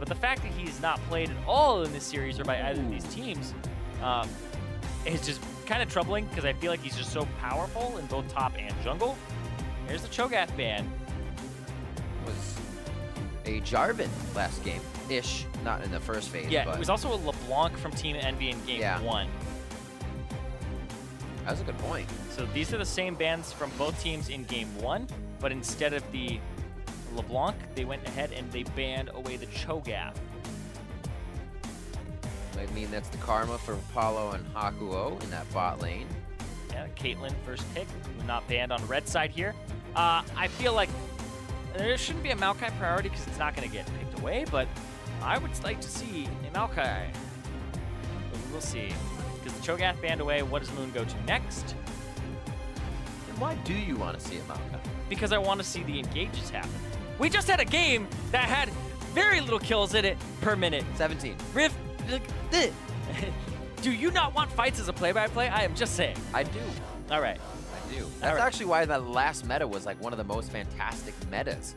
but the fact that he's not played at all in this series or by either of these teams is just kind of troubling because I feel like he's just so powerful in both top and jungle. Here's the Cho'Gath ban. Was a Jarvan last game-ish, not in the first phase. Yeah, but it was also a LeBlanc from Team EnVy in game 1. That was a good point. So these are the same bans from both teams in game 1, but instead of the LeBlanc, they went ahead and they banned away the Cho'Gath. I mean, that's the karma for Apollo and Hakuho in that bot lane. Yeah, Caitlyn first pick, not banned on red side here. I feel like there shouldn't be a Maokai priority because it's not going to get picked away, but I would like to see a Maokai. But we'll see. Because the Cho'Gath banned away, what does Moon go to next? And why do you want to see a Maokai? Because I want to see the engages happen. We just had a game that had very little kills in it per minute. 17. Riv, do you not want fights as a play-by-play? I am just saying. I do. All right. I do. That's actually why that last meta was like one of the most fantastic metas.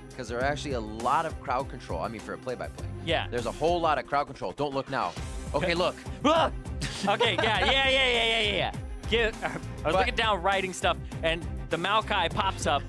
Because there are actually a lot of crowd control. I mean, for a play-by-play. Yeah. There's a whole lot of crowd control. Don't look now. Okay, look. Okay, yeah. I was looking down writing stuff, and the Maokai pops up.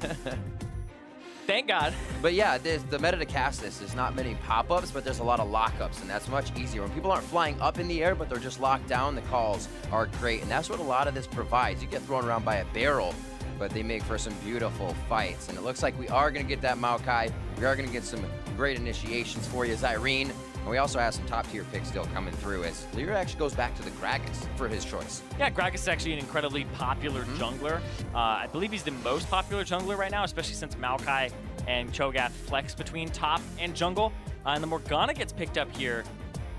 Thank God. But yeah, the meta to cast this, there's not many pop-ups, but there's a lot of lockups, and that's much easier. When people aren't flying up in the air, but they're just locked down, the calls are great, and that's what a lot of this provides. You get thrown around by a barrel, but they make for some beautiful fights. And it looks like we are going to get that Maokai. We are going to get some great initiations for you, Zirene. And we also have some top-tier picks still coming through as LirA actually goes back to the Gragas for his choice. Yeah, Gragas is actually an incredibly popular jungler. I believe he's the most popular jungler right now, especially since Maokai and Cho'Gath flex between top and jungle. And the Morgana gets picked up here,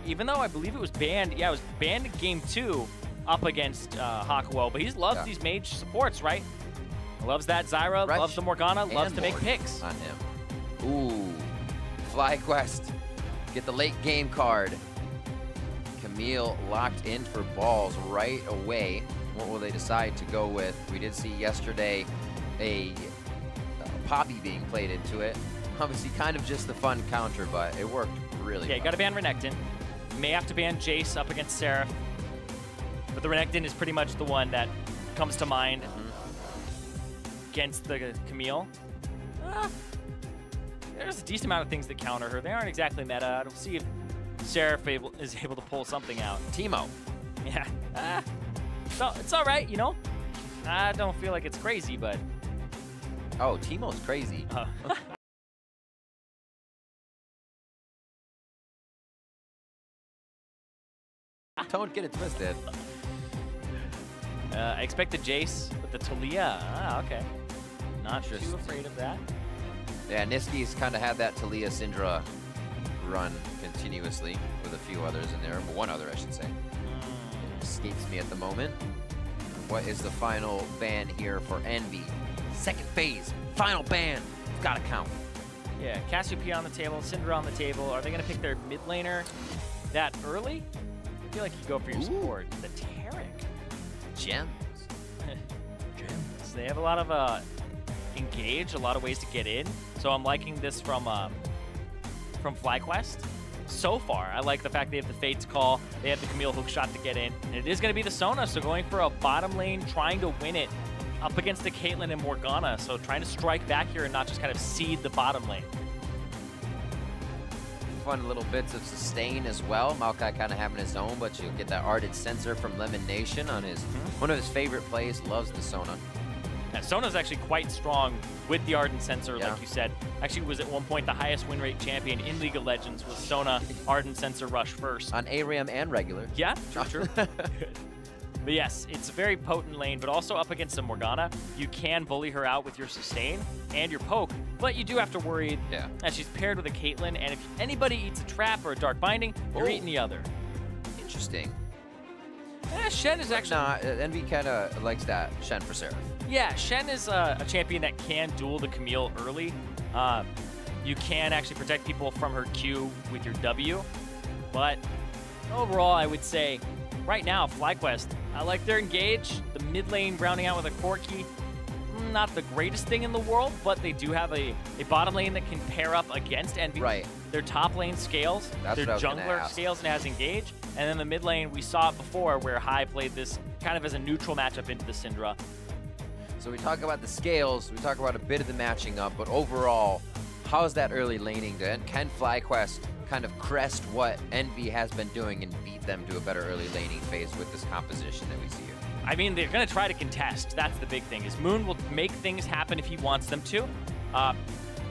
even though I believe it was banned. Yeah, it was banned in game 2 up against Hakuho, but he loves these mage supports, right? Loves that Zyra, loves the Morgana, loves to make picks. On him. Ooh, FlyQuest. Get the late game card. Camille locked in for balls right away. What will they decide to go with? We did see yesterday a Poppy being played into it. Obviously kind of just the fun counter, but it worked really well. Yeah, you gotta ban Rivington. You may have to ban Jace up against Seraph. But the Rivington is pretty much the one that comes to mind against the Camille. There's a decent amount of things that counter her. They aren't exactly meta. I don't see if Seraph is able to pull something out. Teemo. Yeah. So it's all right, you know? I don't feel like it's crazy, but... Oh, Teemo's crazy. Don't get it twisted. I expected Jace with the Talia. Ah, okay. Not too afraid of that. Yeah, Niski's kind of had that Talia Syndra run continuously with a few others in there. One other, I should say. Escapes me at the moment. What is the final ban here for EnVy? Second phase, final ban. It's got to count. Yeah, Cassiopeia on the table, Syndra on the table. Are they going to pick their mid laner that early? I feel like you go for your support. The Taric. Gems. Gems. They have a lot of engage, a lot of ways to get in. So I'm liking this from FlyQuest. So far, I like the fact they have the Fate's Call, they have the Camille hookshot to get in, and it is going to be the Sona, so going for a bottom lane, trying to win it up against the Caitlyn and Morgana, so trying to strike back here and not just kind of seed the bottom lane. Fun little bits of sustain as well. Maokai kind of having his own, but you'll get that Ardent Sensor from Lemonnation on his one of his favorite plays, loves the Sona. Yeah, Sona's actually quite strong with the Ardent Sensor, like you said. Actually was at one point the highest win rate champion in League of Legends with Sona Ardent Sensor Rush first. On ARAM and regular. Yeah, true. But yes, it's a very potent lane, but also up against a Morgana, you can bully her out with your sustain and your poke, but you do have to worry that she's paired with a Caitlyn, and if anybody eats a trap or a Dark Binding, you're eating the other. Interesting. Shen is actually... Nah, EnVy kind of likes that, Shen for Seraph. Yeah, Shen is a champion that can duel the Camille early. You can actually protect people from her Q with your W, but overall, I would say, right now, FlyQuest, I like their engage. The mid lane rounding out with a Corki, not the greatest thing in the world, but they do have a bottom lane that can pair up against EnVy. Right. their top lane scales, their jungler scales and has engaged, and then the mid lane, we saw it before where High played this kind of as a neutral matchup into the Syndra. So we talk about the scales, we talk about a bit of the matching up, but overall, how's that early laning? Can FlyQuest kind of crest what Envy has been doing and beat them to a better early laning phase with this composition that we see here? I mean, they're going to try to contest. That's the big thing, is Moon will make things happen if he wants them to.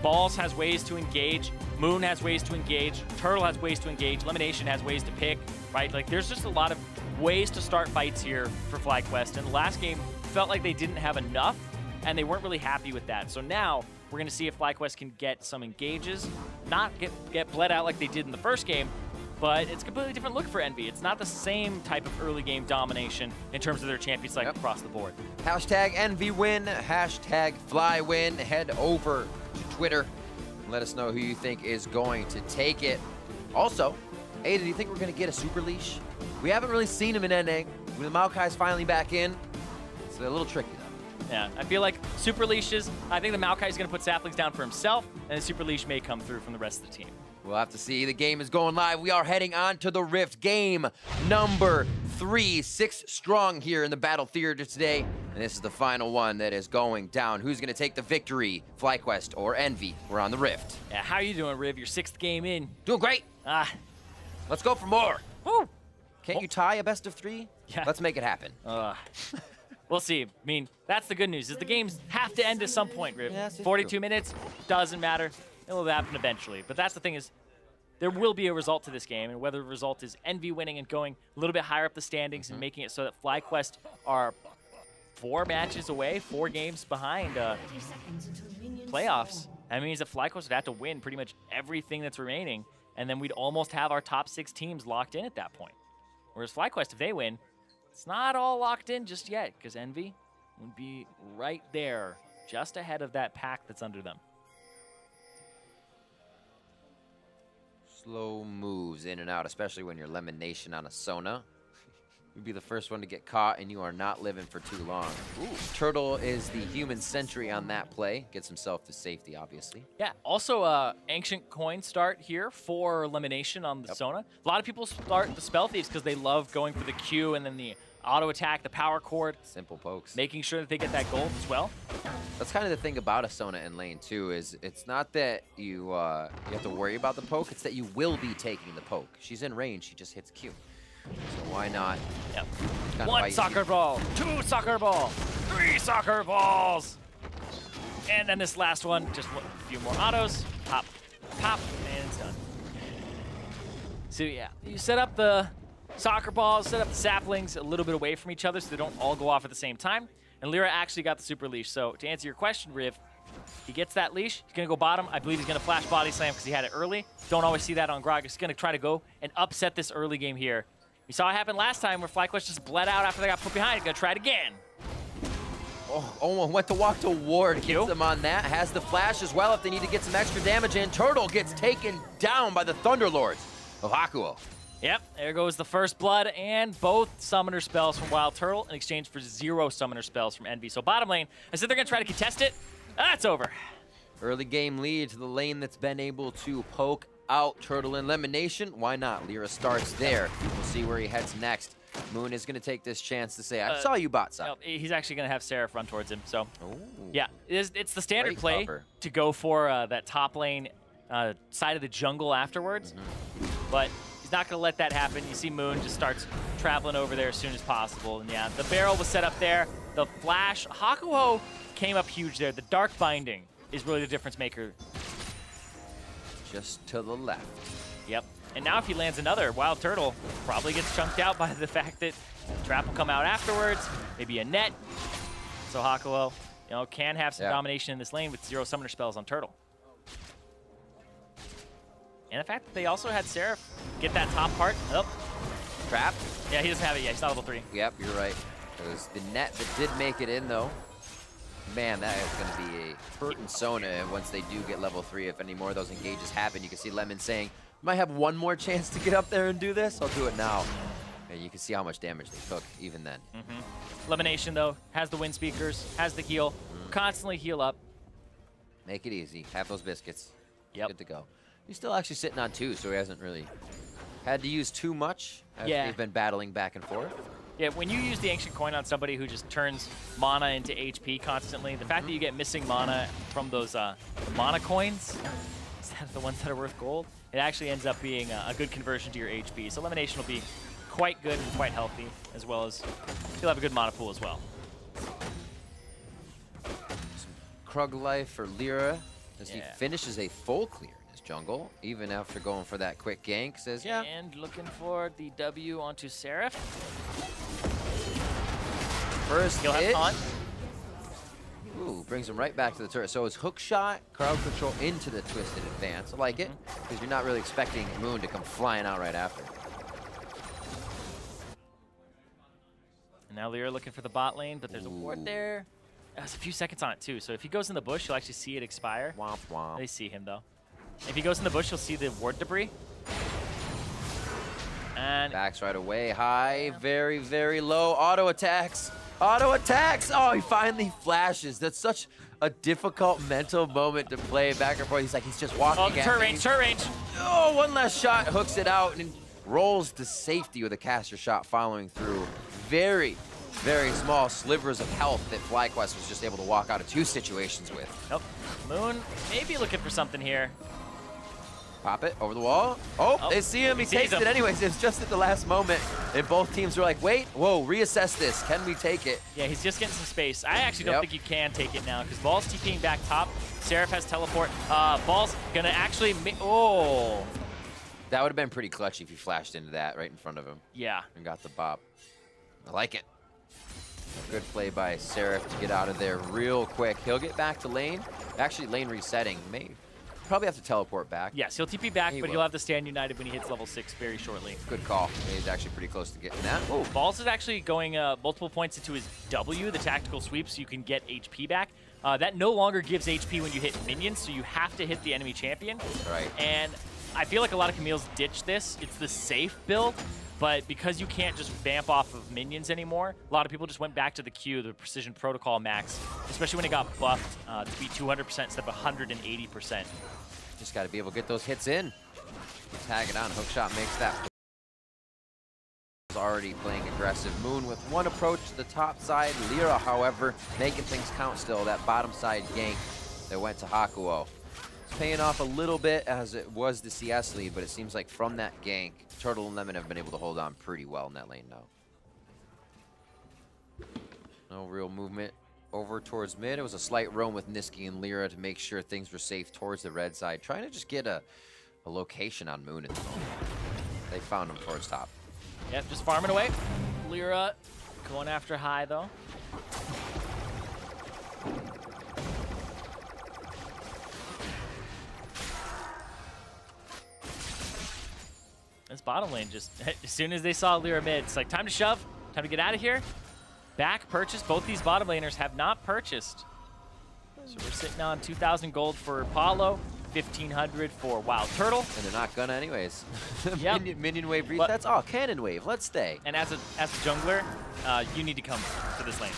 Balls has ways to engage. Moon has ways to engage. Turtle has ways to engage. Lemonnation has ways to pick, right? Like, there's just a lot of ways to start fights here for FlyQuest. And the last game felt like they didn't have enough, and they weren't really happy with that. So now we're going to see if FlyQuest can get some engages, not get bled out like they did in the first game, but it's a completely different look for Envy. It's not the same type of early game domination in terms of their champion cycle across the board. Hashtag Envy win, hashtag Fly win. Head over to Twitter and let us know who you think is going to take it. Also, Ada, do you think we're going to get a super leash? We haven't really seen him in NA. When Maokai's finally back in, it's a little tricky though. Yeah, I feel like super leashes, I think the Maokai is going to put saplings down for himself, and the super leash may come through from the rest of the team. We'll have to see. The game is going live. We are heading on to the Rift game number 3. 6 strong here in the Battle Theatre today. And this is the final one that is going down. Who's going to take the victory? FlyQuest or Envy? We're on the Rift. Yeah, how are you doing, Riv? Your 6th game in. Doing great. Let's go for more. Woo. Can't you tie a best of 3? Yeah. Let's make it happen. We'll see. I mean, that's the good news, is the games have to end at some point, Riv. Yeah, 42 minutes, doesn't matter. It'll happen eventually. But that's the thing, is there will be a result to this game, and whether the result is Envy winning and going a little bit higher up the standings and making it so that FlyQuest are 4 matches away, 4 games behind playoffs. That means that FlyQuest would have to win pretty much everything that's remaining, and then we'd almost have our top 6 teams locked in at that point. Whereas FlyQuest, if they win, it's not all locked in just yet, because Envy would be right there, just ahead of that pack that's under them. Slow moves in and out, especially when you're Lemonnation on a Sona. You'd be the first one to get caught, and you are not living for too long. Ooh, Turtle is the human sentry on that play. Gets himself to safety, obviously. Yeah, also Ancient Coin start here for Lemonnation on the Sona. A lot of people start the Spell Thieves because they love going for the Q and then the auto attack, the power chord. Simple pokes. Making sure that they get that gold as well. That's kind of the thing about a Sona in lane too, is it's not that you have to worry about the poke, it's that you will be taking the poke. She's in range, she just hits Q. So why not? Yep. 1 soccer ball, 2 soccer ball, 3 soccer balls. And then this last one, just a few more autos. Pop, pop, and it's done. So yeah, you set up the soccer balls, set up the saplings a little bit away from each other so they don't all go off at the same time. And LirA actually got the super leash. So to answer your question, Riv, he gets that leash. He's going to go bottom. I believe he's going to flash body slam because he had it early. Don't always see that on Gragas. He's going to try to go and upset this early game here. We saw it happen last time where FlyQuest just bled out after they got put behind. He's going to try it again. Oh, went to walk to ward. Gets them on that. Has the flash as well if they need to get some extra damage in. Turtle gets taken down by the Thunderlords of Hakuho. Yep, there goes the first blood and both summoner spells from WildTurtle in exchange for 0 summoner spells from Envy. So bottom lane, I said they're going to try to contest it. That's over. Early game lead to the lane that's been able to poke out Turtle and Lemonnation. Why not? LirA starts there. We'll see where he heads next. Moon is going to take this chance to say, I saw you bot side. No, he's actually going to have Seraph run towards him. So, Ooh. Yeah, it's the standard play to go for that top lane side of the jungle afterwards. But he's not going to let that happen. You see Moon just starts traveling over there as soon as possible. And yeah, the barrel was set up there. The flash. Hakuho came up huge there. The Dark Binding is really the difference maker. Just to the left. Yep. And now if he lands another, WildTurtle probably gets chunked out by the fact that Trap will come out afterwards, maybe a net. So Hakuho, can have some domination in this lane with 0 summoner spells on Turtle. And the fact that they also had Seraph get that top part. Oh. Trap? Yeah, he doesn't have it yet. He's not level 3. Yep, you're right. It was the net that did make it in, though. Man, that is going to be a hurting Sona once they do get level 3. If any more of those engages happen, you can see Lemon saying, might have one more chance to get up there and do this. I'll do it now. And you can see how much damage they took even then. Lemonnation, though, has the wind speakers, has the heal, constantly heal up. Make it easy. Have those biscuits. Yep. Good to go. He's still actually sitting on 2, so he hasn't really had to use too much as they've been battling back and forth. Yeah, when you use the Ancient Coin on somebody who just turns mana into HP constantly, the fact that you get missing mana from those mana coins, instead of the ones that are worth gold, it actually ends up being a good conversion to your HP. So Lemonnation will be quite good and quite healthy, as well as he'll have a good mana pool as well. Krug life for LirA as he finishes a full clear in his jungle, even after going for that quick gank. Says, And looking for the W onto Seraph. First He'll hit. have taunt. Ooh, brings him right back to the turret. So his hook shot, crowd control into the twisted advance. I like it, because you're not really expecting Moon to come flying out right after. And now LirA looking for the bot lane, but there's a ward there. There's a few seconds on it too, so if he goes in the bush, you'll actually see it expire. Womp womp. They see him though. If he goes in the bush, you'll see the ward debris. And backs right away, high, very, very low. Auto attacks. Auto attacks! Oh, he finally flashes. That's such a difficult mental moment to play back and forth. He's like, he's just walking. oh, turret range, turret range. Oh, one last shot, hooks it out, and rolls to safety with a caster shot following through. Very, very small slivers of health that FlyQuest was just able to walk out of 2 situations with. Nope. Moon maybe looking for something here. Pop it over the wall. Oh, they see him. He takes it anyways. It's just at the last moment. And both teams were like, wait, whoa, reassess this. Can we take it? Yeah, he's just getting some space. I actually don't think you can take it now because Ball's TPing back top. Seraph has teleport. Ball's going to actually... oh. That would have been pretty clutch if he flashed into that right in front of him. Yeah. And got the bop. I like it. Good play by Seraph to get out of there real quick. He'll get back to lane. Actually, lane resetting. Probably have to teleport back. Yes, he'll TP back, but he'll have to stand united when he hits level 6 very shortly. Good call. He's actually pretty close to getting that. Oh, Balls is actually going multiple points into his W, the tactical sweep, so you can get HP back. That no longer gives HP when you hit minions, so you have to hit the enemy champion. Right. And I feel like a lot of Camille's ditched this. It's the safe build, but because you can't just vamp off of minions anymore, a lot of people just went back to the Q, the Precision Protocol max, especially when it got buffed to be 200% instead of 180%. Just got to be able to get those hits in. Tag it on. Hookshot makes that. Already playing aggressive. Moon with one approach to the top side. LirA, however, making things count still. That bottom side gank that went to Hakuho. It's paying off a little bit as it was the CS lead, but it seems like from that gank, Turtle and Lemon have been able to hold on pretty well in that lane now. No real movement over towards mid. It was a slight roam with Niski and LirA to make sure things were safe towards the red side. Trying to just get a location on Moon at the moment. They found him towards top. Yep, just farming away. LirA going after high, though. This bottom lane just, as soon as they saw LirA mid, it's like, time to shove, time to get out of here. Back purchase. Both these bottom laners have not purchased. So we're sitting on 2,000 gold for Apollo, 1,500 for WildTurtle. And they're not gonna anyways. Yep. minion wave resets. Oh, cannon wave. Let's stay. And as a jungler, you need to come to this lane.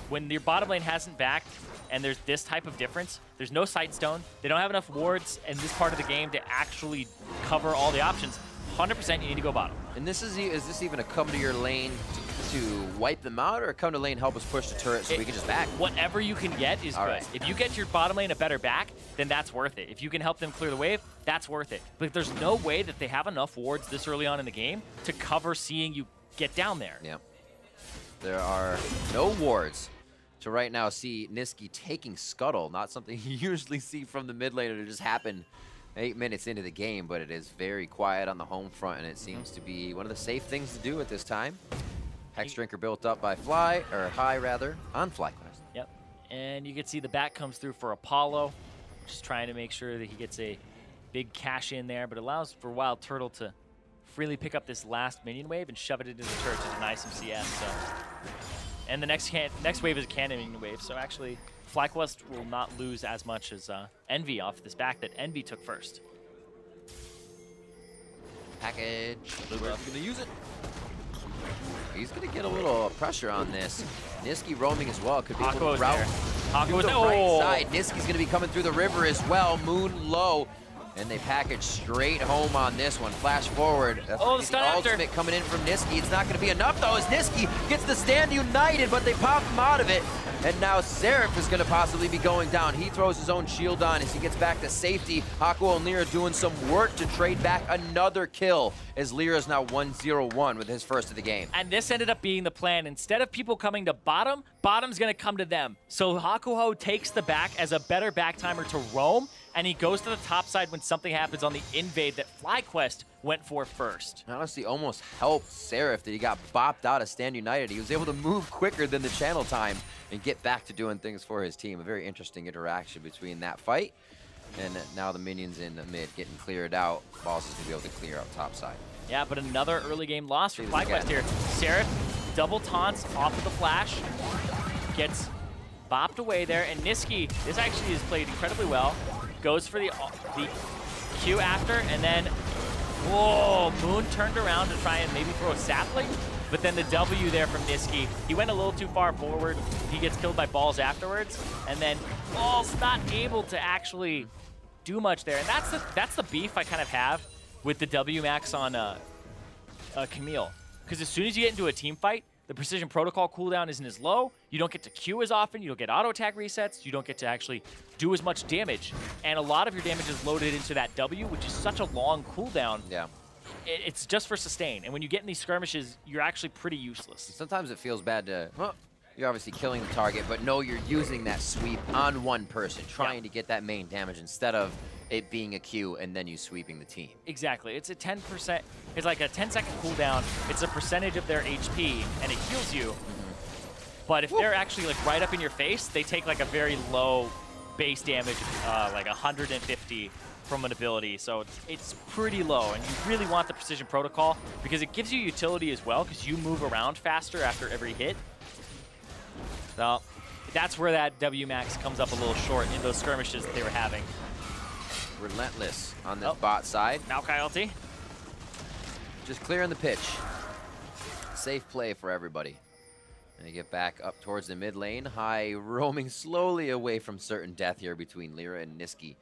When your bottom lane hasn't backed and there's this type of difference, there's no Sightstone. They don't have enough wards in this part of the game to actually cover all the options. 100% you need to go bottom. And is this even a come to your lane to wipe them out, or come to lane help us push the turret so we can just back? Whatever you can get is good. Right. If you get your bottom lane a better back, then that's worth it. If you can help them clear the wave, that's worth it. But there's no way that they have enough wards this early on in the game to cover seeing you get down there. Yeah. There are no wards to right now see Niski taking Scuttle, not something you usually see from the mid laner to just happen 8 minutes into the game, but it is very quiet on the home front, and it seems to be one of the safe things to do at this time. Hex Drinker built up by High rather, on FlyQuest. Yep, and you can see the back comes through for Apollo, just trying to make sure that he gets a big cash in there, but allows for WildTurtle to freely pick up this last minion wave and shove it into the turret to deny some CS. So, and the next wave is a cannon minion wave, so actually FlyQuest will not lose as much as Envy off this back that Envy took first. Package. Where's he gonna use it? He's gonna get a little pressure on this. Niski roaming as well. Could be Hakuho's route. there. Hakuho's the right side. Niski's gonna be coming through the river as well. Moon low. And they package straight home on this one. Flash forward. That's the stun after. Ultimate coming in from Nisqy. It's not going to be enough, though, as Nisqy gets the stand united, but they pop him out of it. And now Seraph is going to possibly be going down. He throws his own shield on as he gets back to safety. Hakuho and LirA doing some work to trade back another kill, as LirA is now 1-0-1 with his first of the game. And this ended up being the plan. Instead of people coming to bottom, bottom's going to come to them. So Hakuho takes the back as a better backtimer to roam, and he goes to the top side when something happens on the invade that FlyQuest went for first. Honestly, almost helped Seraph that he got bopped out of Stand United. He was able to move quicker than the channel time and get back to doing things for his team. A very interesting interaction between that fight. And now the minions in the mid getting cleared out. Balls is going to be able to clear out top side. Yeah, but another early game loss for FlyQuest here. Seraph double taunts off of the flash. Gets bopped away there. And Nisqy, this actually is played incredibly well. Goes for the Q after, and then, whoa, Moon turned around to try and maybe throw a sapling, but then the W there from Nisqy, he went a little too far forward. He gets killed by Balls afterwards, and then Balls not able to actually do much there. And that's the beef I kind of have with the W max on Camille, because as soon as you get into a team fight, the precision protocol cooldown isn't as low. You don't get to Q as often. You don't get auto attack resets. You don't get to actually do as much damage. And a lot of your damage is loaded into that W, which is such a long cooldown. Yeah. It's just for sustain. And when you get in these skirmishes, you're actually pretty useless. Sometimes it feels bad to, well, you're obviously killing the target, but no, you're using that sweep on one person, trying to get that main damage instead of it being a Q and then you sweeping the team. Exactly. It's a 10%, it's like a 10-second cooldown. It's a percentage of their HP, and it heals you. But if they're actually like right up in your face, they take like a very low base damage, like 150 from an ability. So it's pretty low, and you really want the precision protocol because it gives you utility as well, because you move around faster after every hit. So that's where that W max comes up a little short in those skirmishes that they were having. Relentless on this bot side. Maokai ulti. Just clearing the pitch. Safe play for everybody. And they get back up towards the mid lane. High roaming slowly away from certain death here between LirA and Nisqy.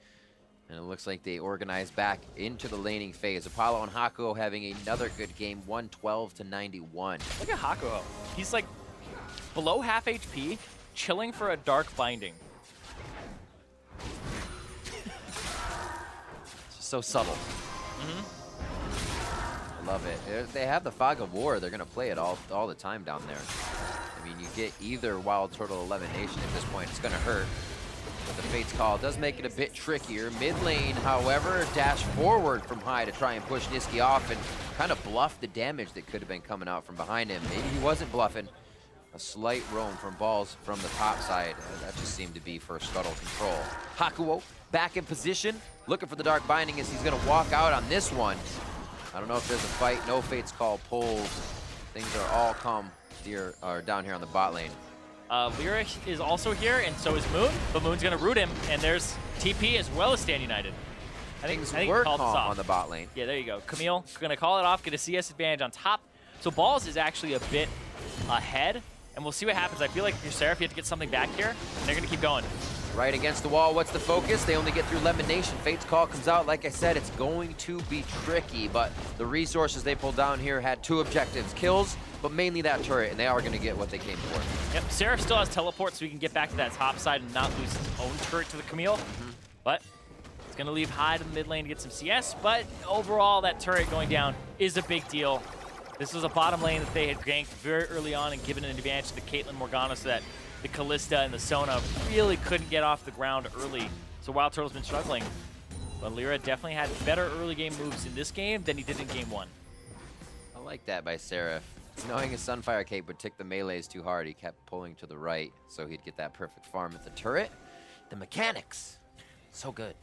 And it looks like they organize back into the laning phase. Apollo and Hakuho having another good game, 112-91. Look at Hakuho. He's like below half HP, chilling for a dark binding. So subtle. I love it. They have the Fog of War. They're going to play it all the time down there. I mean, you get either WildTurtle Lemonnation at this point. It's going to hurt. But the Fate's Call does make it a bit trickier. Mid lane, however, dash forward from high to try and push Nisqy off and kind of bluff the damage that could have been coming out from behind him. Maybe he wasn't bluffing. A slight roam from Balls from the top side. That just seemed to be for scuttle control. Hakuho back in position, looking for the Dark Binding as he's going to walk out on this one. I don't know if there's a fight. No Fate's Call pulled. Things are all calm here, or down here on the bot lane. LirA is also here, and so is Moon, but Moon's going to root him, and there's TP as well as Stand United. I think we're calm on the bot lane. Yeah, there you go. Camille going to call it off, get a CS advantage on top. So Balls is actually a bit ahead, and we'll see what happens. I feel like if you're Seraph, you have to get something back here, and they're going to keep going. Right against the wall, what's the focus? They only get through Lemonnation. Fate's Call comes out. Like I said, it's going to be tricky, but the resources they pulled down here had two objectives. Kills, but mainly that turret, and they are going to get what they came for. Yep, Seraph still has teleport, so he can get back to that top side and not lose his own turret to the Camille. But it's going to leave high to the mid lane to get some CS, but overall, that turret going down is a big deal. This was a bottom lane that they had ganked very early on and given an advantage to the Caitlyn Morgana so that the Kalista and the Sona really couldn't get off the ground early. So WildTurtle's been struggling. But LirA definitely had better early game moves in this game than he did in game one. I like that by Seraph. Knowing his Sunfire Cape would tick the melees too hard, he kept pulling to the right so he'd get that perfect farm at the turret. The mechanics, so good.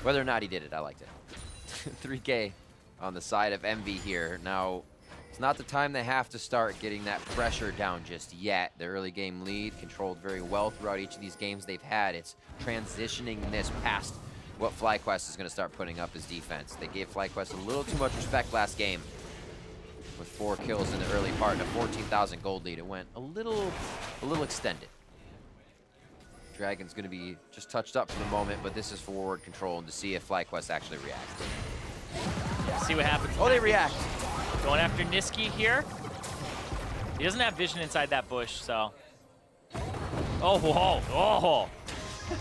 Whether or not he did it, I liked it. 3K on the side of Envy here. Now, it's not the time they have to start getting that pressure down just yet. The early game lead controlled very well throughout each of these games they've had. It's transitioning this past what FlyQuest is going to start putting up as defense. They gave FlyQuest a little too much respect last game with 4 kills in the early part and a 14,000 gold lead. It went a little extended. Dragon's going to be just touched up for the moment, but this is forward control and to see if FlyQuest actually reacts. See what happens. Oh, they react. Going after Niski here. He doesn't have vision inside that bush, so. Oh, whoa, oh.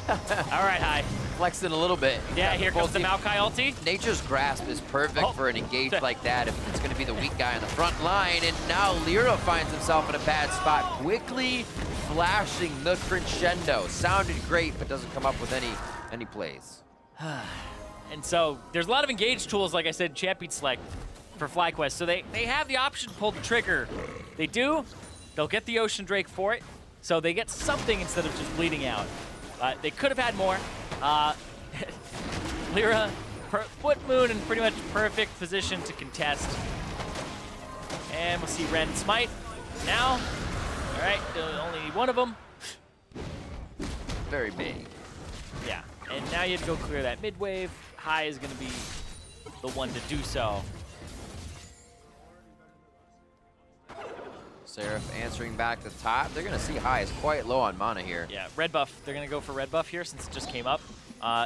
All right, High. Flexing a little bit. Yeah, here comes the Maokai ulti. Nature's Grasp is perfect for an engage like that if it's going to be the weak guy on the front line. And now LirA finds himself in a bad spot, quickly flashing the crescendo. Sounded great, but doesn't come up with any plays. And so there's a lot of engage tools, like I said, champion select for FlyQuest. So they have the option to pull the trigger. They do. They'll get the Ocean Drake for it. So they get something instead of just bleeding out. They could have had more. LirA put Moon in pretty much perfect position to contest. And we'll see Ren smite now. All right, only need one of them. Very big. Yeah, and now you have to go clear that mid wave. High is going to be the one to do so. Seraph answering back to top. They're going to see High is quite low on mana here. Yeah, red buff. They're going to go for red buff here since it just came up.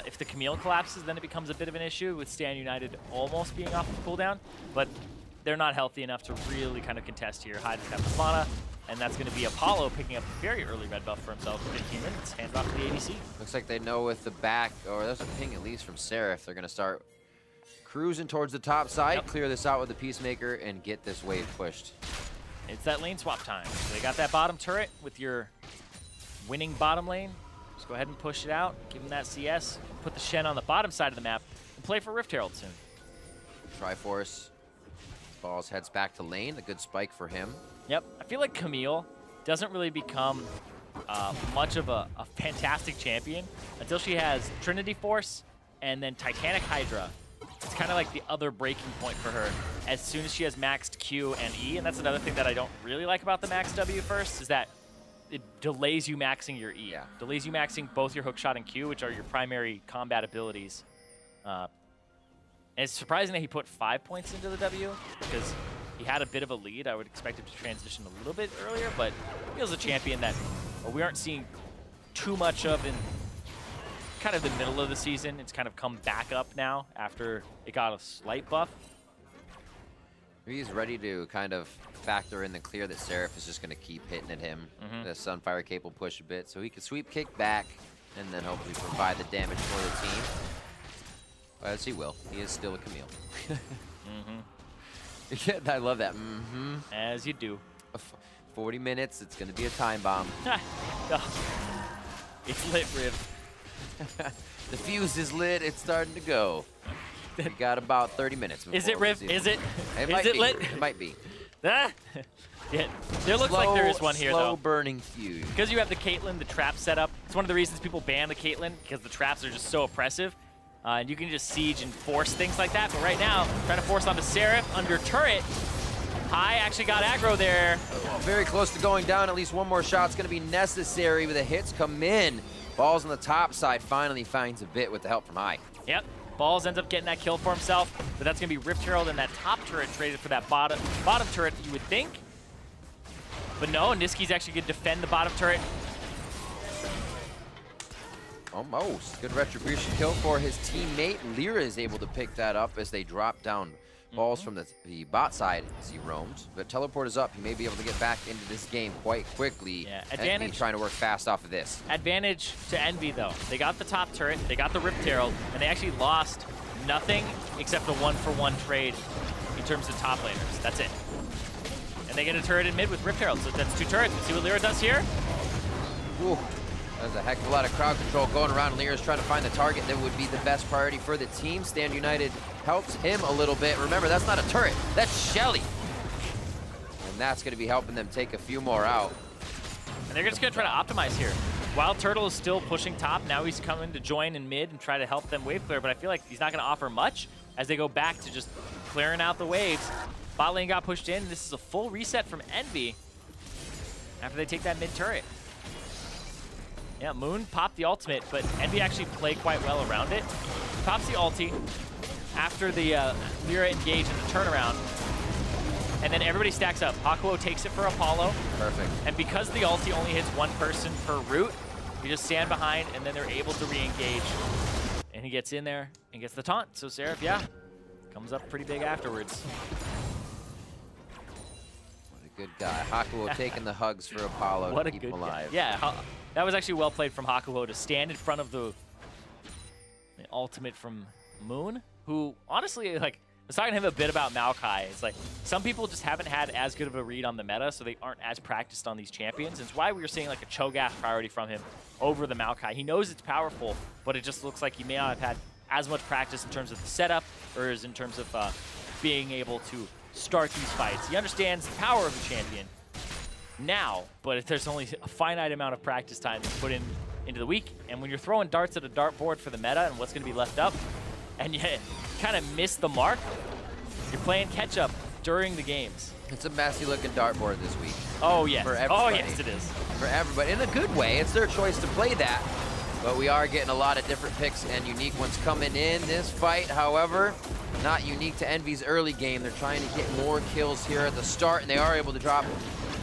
If the Camille collapses, then it becomes a bit of an issue with Stand United almost being off the cooldown. But they're not healthy enough to really kind of contest here. High doesn't have the mana, and that's going to be Apollo picking up a very early red buff for himself for 15 minutes. Hands off to the ADC. Looks like they know with the back, or there's a ping at least from Seraph, they're going to start cruising towards the top side, Yep. clear this out with the Peacemaker, and get this wave pushed. It's that lane swap time. So they got that bottom turret with your winning bottom lane. Just go ahead and push it out, give them that CS, put the Shen on the bottom side of the map, and play for Rift Herald soon. Triforce. Balls heads back to lane. A good spike for him. Yep. I feel like Camille doesn't really become much of a fantastic champion until she has Trinity Force and then Titanic Hydra. It's kind of like the other breaking point for her as soon as she has maxed Q and E. And that's another thing that I don't really like about the max W first is that it delays you maxing your E. Yeah. Delays you maxing both your hookshot and Q, which are your primary combat abilities. And it's surprising that he put 5 points into the W because he had a bit of a lead. I would expect him to transition a little bit earlier, but he was a champion that we aren't seeing too much of in kind of the middle of the season. It's kind of come back up now after it got a slight buff. He's ready to kind of factor in the clear that Seraph is just going to keep hitting at him. The Sunfire Cape will push a bit, so he can sweep kick back and then hopefully provide the damage for the team. As he will. He is still a Camille. I love that. As you do. 40 minutes, it's going to be a time bomb. It's lit, Riv. The fuse is lit. It's starting to go. We got about 30 minutes. Is it, Riv? Is it? Is it lit? It might be. Yeah, there looks like there is one here, though. Slow burning fuse. Because you have the Caitlyn, the trap setup. It's one of the reasons people ban the Caitlyn, because the traps are just so oppressive. And you can just siege and force things like that. But right now, trying to force onto Seraph under turret. High actually got aggro there. Very close to going down. At least one more shot's going to be necessary, but the hits come in. Balls on the top side finally finds a bit with the help from High. Yep. Balls ends up getting that kill for himself, but that's going to be Rift Herald and that top turret traded for that bottom turret, you would think. But no, Niski's actually going to defend the bottom turret. Almost. Good retribution kill for his teammate. LirA is able to pick that up as they drop down balls from the bot side as he roams. But teleport is up. He may be able to get back into this game quite quickly. Yeah, advantage. EnVy trying to work fast off of this. Advantage to EnVy, though. They got the top turret, they got the Rift Herald, and they actually lost nothing except a 1-for-1 trade in terms of top laners. That's it. And they get a turret in mid with Rift Herald, so that's 2 turrets. Let's see what LirA does here. Ooh. There's a heck of a lot of crowd control going around. LirA's trying to find the target that would be the best priority for the team. Stand United helps him a little bit. Remember, that's not a turret. That's Shelly. And that's going to be helping them take a few more out. And they're just going to try to optimize here. WildTurtle is still pushing top. Now he's coming to join in mid and try to help them wave clear, but I feel like he's not going to offer much as they go back to just clearing out the waves. Bot lane got pushed in. This is a full reset from EnVy after they take that mid turret. Yeah, Moon popped the ultimate, but EnVy actually played quite well around it. He pops the ulti after the LirA engage in the turnaround, and then everybody stacks up. Hakuho takes it for Apollo. Perfect. And because the ulti only hits one person per route, You just stand behind, and then they're able to re-engage. And he gets in there and gets the taunt. So Seraph, yeah, comes up pretty big afterwards. What a good guy. Hakuho taking the hugs for Apollo What to a keep good him alive. guy. Yeah, that was actually well played from Hakuho to stand in front of the ultimate from Moon, who honestly, like, I was talking to him a bit about Maokai. It's like some people just haven't had as good of a read on the meta, so they aren't as practiced on these champions. And it's why we were seeing like a Cho'Gath priority from him over the Maokai. He knows it's powerful, but it just looks like he may not have had as much practice in terms of the setup or as in terms of being able to start these fights. He understands the power of the champion now, but if there's only a finite amount of practice time to put into the week, and when you're throwing darts at a dartboard for the meta and what's going to be left up, and you kind of miss the mark, you're playing catch-up during the games. It's a messy looking dartboard this week. Oh, yes. For everybody. Oh, yes, it is. For everybody. In a good way. It's their choice to play that. But we are getting a lot of different picks and unique ones coming in. This fight, however, not unique to Envy's early game. They're trying to get more kills here at the start, and they are able to drop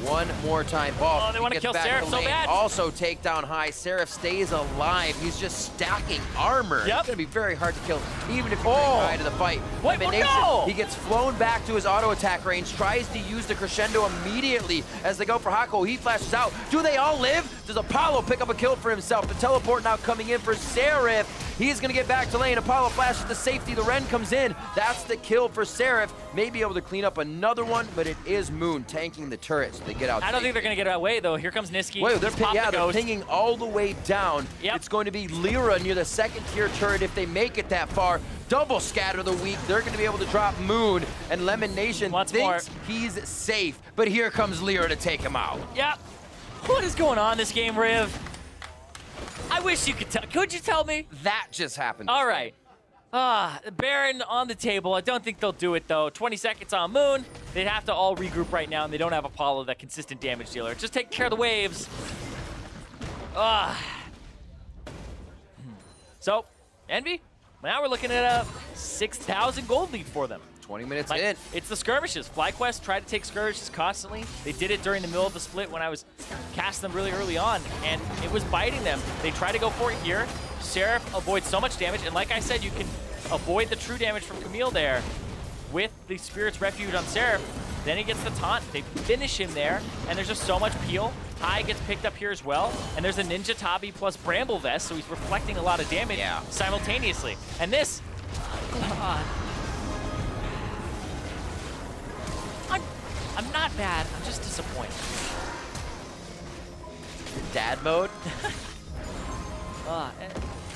one more time ball. Oh, they want to kill Seraph so bad. Also take down high. Seraph stays alive. He's just stacking armor. Yep. It's going to be very hard to kill, even if you try to the fight. Wait, Lemonnation, he gets flown back to his auto attack range, tries to use the crescendo immediately as they go for Hakuho. He flashes out. Do they all live? Does Apollo pick up a kill for himself? The teleport now coming in for Seraph. He's going to get back to lane. Apollo flashes to safety. The Ren comes in. That's the kill for Seraph. May be able to clean up another one, but it is Moon tanking the turret, so they get out. I don't think they're going to get away, though. Here comes Niski. Wait, they're pinging all the way down. Yep. It's going to be LirA near the second tier turret if they make it that far. Double scatter the week. They're going to be able to drop Moon, and Lemonnation thinks he's safe, but here comes LirA to take him out. Yep. What is going on this game, Riv? I wish you could tell. Could you tell me? That just happened. All right. Baron on the table. I don't think they'll do it, though. 20 seconds on Moon. They'd have to all regroup right now, and they don't have Apollo, that consistent damage dealer. Just take care of the waves. So, Envy, now we're looking at a 6,000 gold lead for them. 20 minutes in. It's the Skirmishes. FlyQuest tried to take Skirmishes constantly. They did it during the middle of the split when I was casting them really early on, and it was biting them. They try to go for it here. Seraph avoids so much damage, and like I said, you can avoid the true damage from Camille there with the Spirit's Refuge on Seraph. Then he gets the taunt. They finish him there, and there's just so much peel. High gets picked up here as well, and there's a Ninja Tabi plus Bramble Vest, so he's reflecting a lot of damage simultaneously. And this, I'm not bad. I'm just disappointed. Dad mode?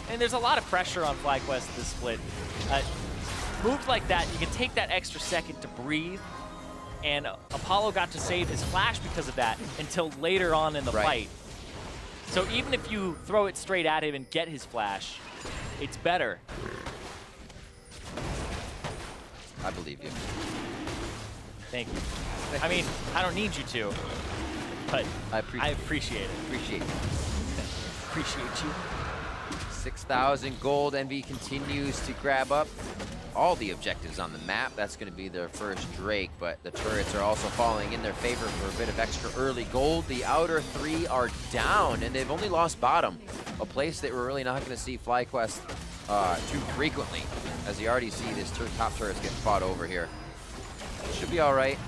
And there's a lot of pressure on FlyQuest this split. Moves like that, you can take that extra second to breathe, and Apollo got to save his flash because of that until later on in the fight. So even if you throw it straight at him and get his flash, it's better. I believe you. Thank you. I mean, I don't need you to, but I appreciate it. Appreciate you. 6,000 gold. Envy continues to grab up all the objectives on the map. That's going to be their first Drake, but the turrets are also falling in their favor for a bit of extra early gold. The outer three are down, and they've only lost bottom, a place that we're really not going to see FlyQuest too frequently, as you already see this top turrets getting fought over here. Should be all right.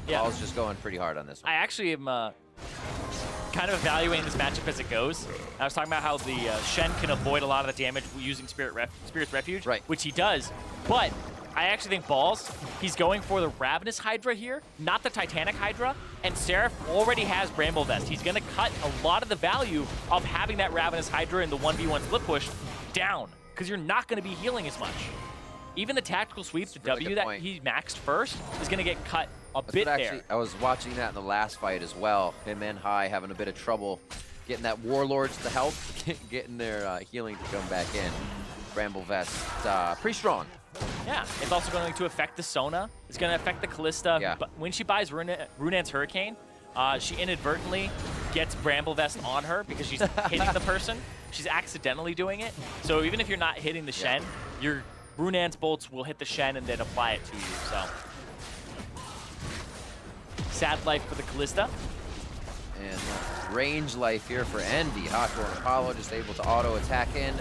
Ball's just going pretty hard on this one. I actually am kind of evaluating this matchup as it goes. I was talking about how the Shen can avoid a lot of the damage using Spirit's Refuge, which he does. But I actually think Balls, he's going for the Ravenous Hydra here, not the Titanic Hydra, and Seraph already has Bramble Vest. He's going to cut a lot of the value of having that Ravenous Hydra in the 1v1 split push down, because you're not going to be healing as much. Even the tactical sweep, the W that he maxed first, is going to get cut a bit there. I was watching that in the last fight as well. Him and High having a bit of trouble getting that Warlords to help, getting their healing to come back in. Bramble Vest, pretty strong. Yeah, it's also going to affect the Sona. It's going to affect the Kalista. Yeah. But when she buys Runan's Hurricane, she inadvertently gets Bramble Vest on her because she's hitting the person. She's accidentally doing it. So even if you're not hitting the Shen, your Runan's bolts will hit the Shen and then apply it to you. So sad life for the Kalista. And range life here for Envy. Hakuho and Apollo just able to auto attack in.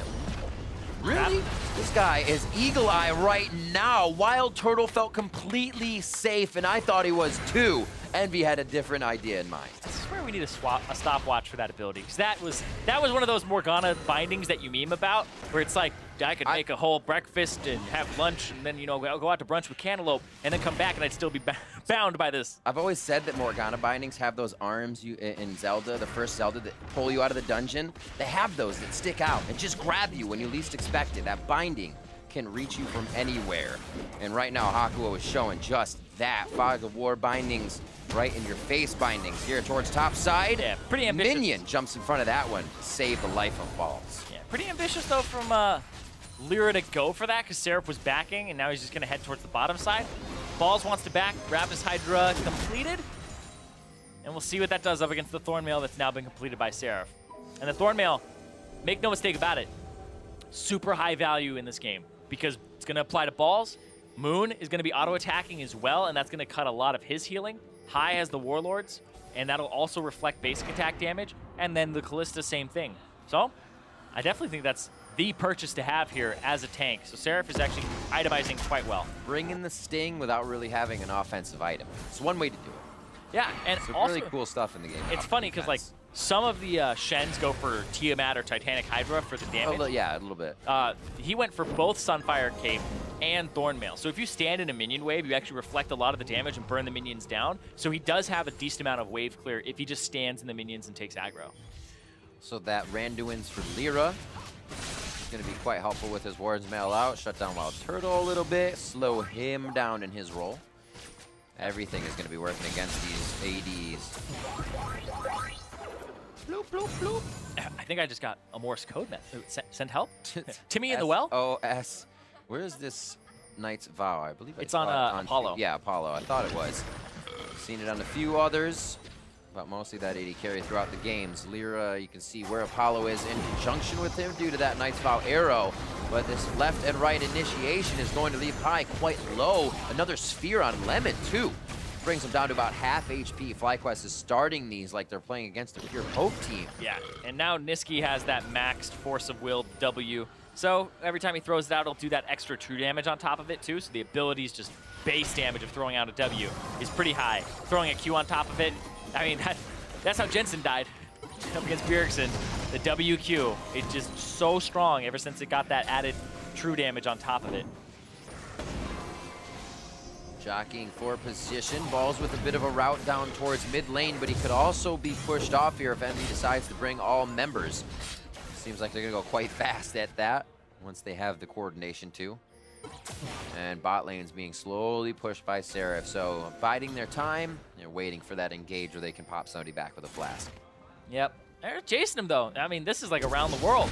Really? This guy is Eagle Eye right now. WildTurtle felt completely safe, and I thought he was too. Envy had a different idea in mind. I swear we need a stopwatch for that ability, because that was one of those Morgana bindings that you meme about, where it's like, I could make a whole breakfast and have lunch, and then, you know, go out to brunch with Cantaloupe, and then come back and I'd still be bound by this. I've always said that Morgana bindings have those arms in Zelda, the first Zelda, that pull you out of the dungeon. They have those that stick out and just grab you when you least expect it. That binding can reach you from anywhere. And right now, Hakuho is showing just that. Fog of War bindings right in your face bindings here towards top side. Yeah, pretty ambitious. Minion jumps in front of that one to save the life of Balls. Yeah, pretty ambitious though from LirA to go for that, because Seraph was backing, and now he's just going to head towards the bottom side. Balls wants to back, grab his Hydra completed, and we'll see what that does up against the Thornmail that's now been completed by Seraph. And the Thornmail, make no mistake about it, super high value in this game, because it's going to apply to Balls. Moon is going to be auto-attacking as well, and that's going to cut a lot of his healing. High has the Warlords, and that'll also reflect basic attack damage, and then the Kalista, same thing. So, I definitely think that's the purchase to have here as a tank. So Seraph is actually itemizing quite well. Bring in the Sting without really having an offensive item. It's one way to do it. Yeah, and some also, really cool stuff in the game. It's funny because like some of the Shens go for Tiamat or Titanic Hydra for the damage. Yeah, a little bit. He went for both Sunfire Cape and Thornmail. So if you stand in a minion wave, you actually reflect a lot of the damage and burn the minions down. So he does have a decent amount of wave clear if he just stands in the minions and takes aggro. So that Randuin's for LirA. Going to be quite helpful with his Ward's Mail out, shut down WildTurtle a little bit, slow him down in his role. Everything is going to be working against these ADs. Bloop, bloop, bloop. I think I just got a Morse code method. Send help? Timmy in the well? S-O-S. Where is this Knight's Vow? I believe it's on Apollo. Yeah, Apollo. I thought it was. Seen it on a few others, but mostly that AD carry throughout the games. LirA, you can see where Apollo is in conjunction with him due to that Knight's Vow arrow. But this left and right initiation is going to leave High quite low. Another sphere on Lemon, too. Brings him down to about half HP. FlyQuest is starting these like they're playing against a pure poke team. Yeah, and now Niski has that maxed Force of Will W. So every time he throws it out, he'll do that extra true damage on top of it, too. So the ability's just base damage of throwing out a W is pretty high. Throwing a Q on top of it, I mean, that's how Jensen died up against Bjergsen. The WQ, it's just so strong ever since it got that added true damage on top of it. Jockeying for position. Balls with a bit of a route down towards mid lane, but he could also be pushed off here if Envy decides to bring all members. Seems like they're going to go quite fast at that once they have the coordination too. And bot lane's being slowly pushed by Seraph, so biding their time. They're waiting for that engage where they can pop somebody back with a flask. Yep. They're chasing him, though. I mean, this is like around the world.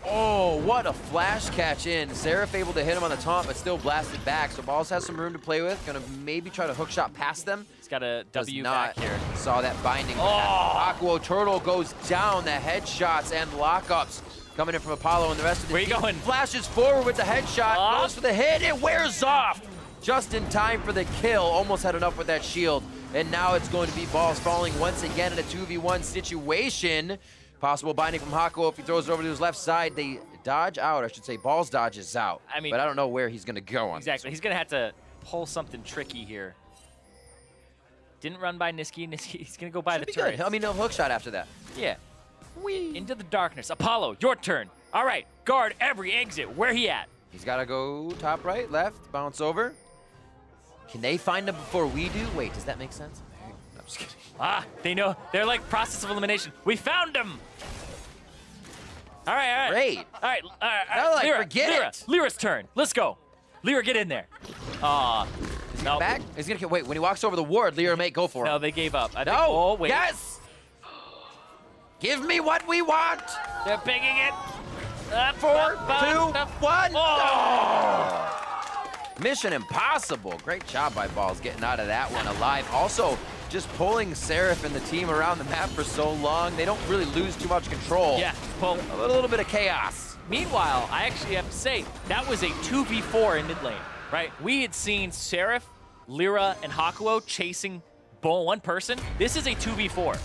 Oh, what a flash catch in. Seraph able to hit him on the taunt, but still blasted back. So Balls has some room to play with. Gonna maybe try to hookshot past them. He's got a W back here. Saw that binding. Oh! Hakuho Turtle goes down. The headshots and lockups coming in from Apollo and the rest of the team. Where you going? Flashes forward with the headshot. Goes for the hit. It wears off. Just in time for the kill. Almost had enough with that shield. And now it's going to be Balls falling once again in a 2v1 situation. Possible binding from Hakuho if he throws it over to his left side. They dodge out. I should say Balls dodges out. I mean, but I don't know where he's going to go on exactly. He's going to have to pull something tricky here. Didn't run by Niski. He's going to go by the turret. I mean, no hook shot after that. Yeah. Whee. Into the darkness. Apollo, your turn. All right. Guard every exit. Where he at? He's got to go top right, left, bounce over. Can they find him before we do? Wait, does that make sense? No, I'm just kidding. Ah, they know. They're like process of elimination. We found him. All right, all right. Great. All right, No, like, LirA, forget it. LirA's turn. Let's go. LirA, get in there. No. Back? He's gonna wait. When he walks over the ward, LirA may go for him. No, they gave up. I no. think, oh, wait. Yes. Give me what we want. They're picking it. 4, 2, 1. Oh. Mission impossible. Great job by Balls getting out of that one alive. Also, just pulling Seraph and the team around the map for so long, they don't really lose too much control. Yeah, well, a little bit of chaos. Meanwhile, I actually have to say, that was a 2v4 in mid lane, right? We had seen Seraph, LirA, and Hakuho chasing one person. This is a 2v4.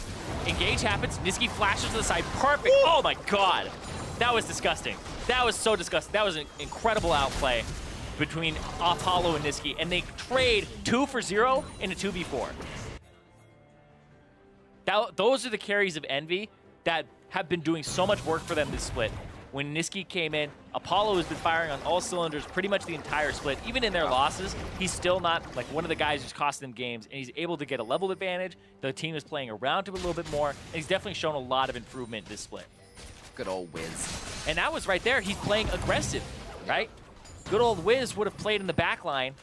engage happens. Niski flashes to the side. Perfect. Ooh. Oh my god. That was disgusting. That was so disgusting. That was an incredible outplay between Apollo and Niski, and they trade 2 for 0 in a 2v4. Those are the carries of Envy that have been doing so much work for them this split. When Niski came in, Apollo has been firing on all cylinders pretty much the entire split. Even in their losses, he's still not like one of the guys who's costing them games, and he's able to get a level advantage. The team is playing around him a little bit more, and he's definitely shown a lot of improvement this split. Good old Wiz. And that was right there. He's playing aggressive, right? Good old Wiz would have played in the back line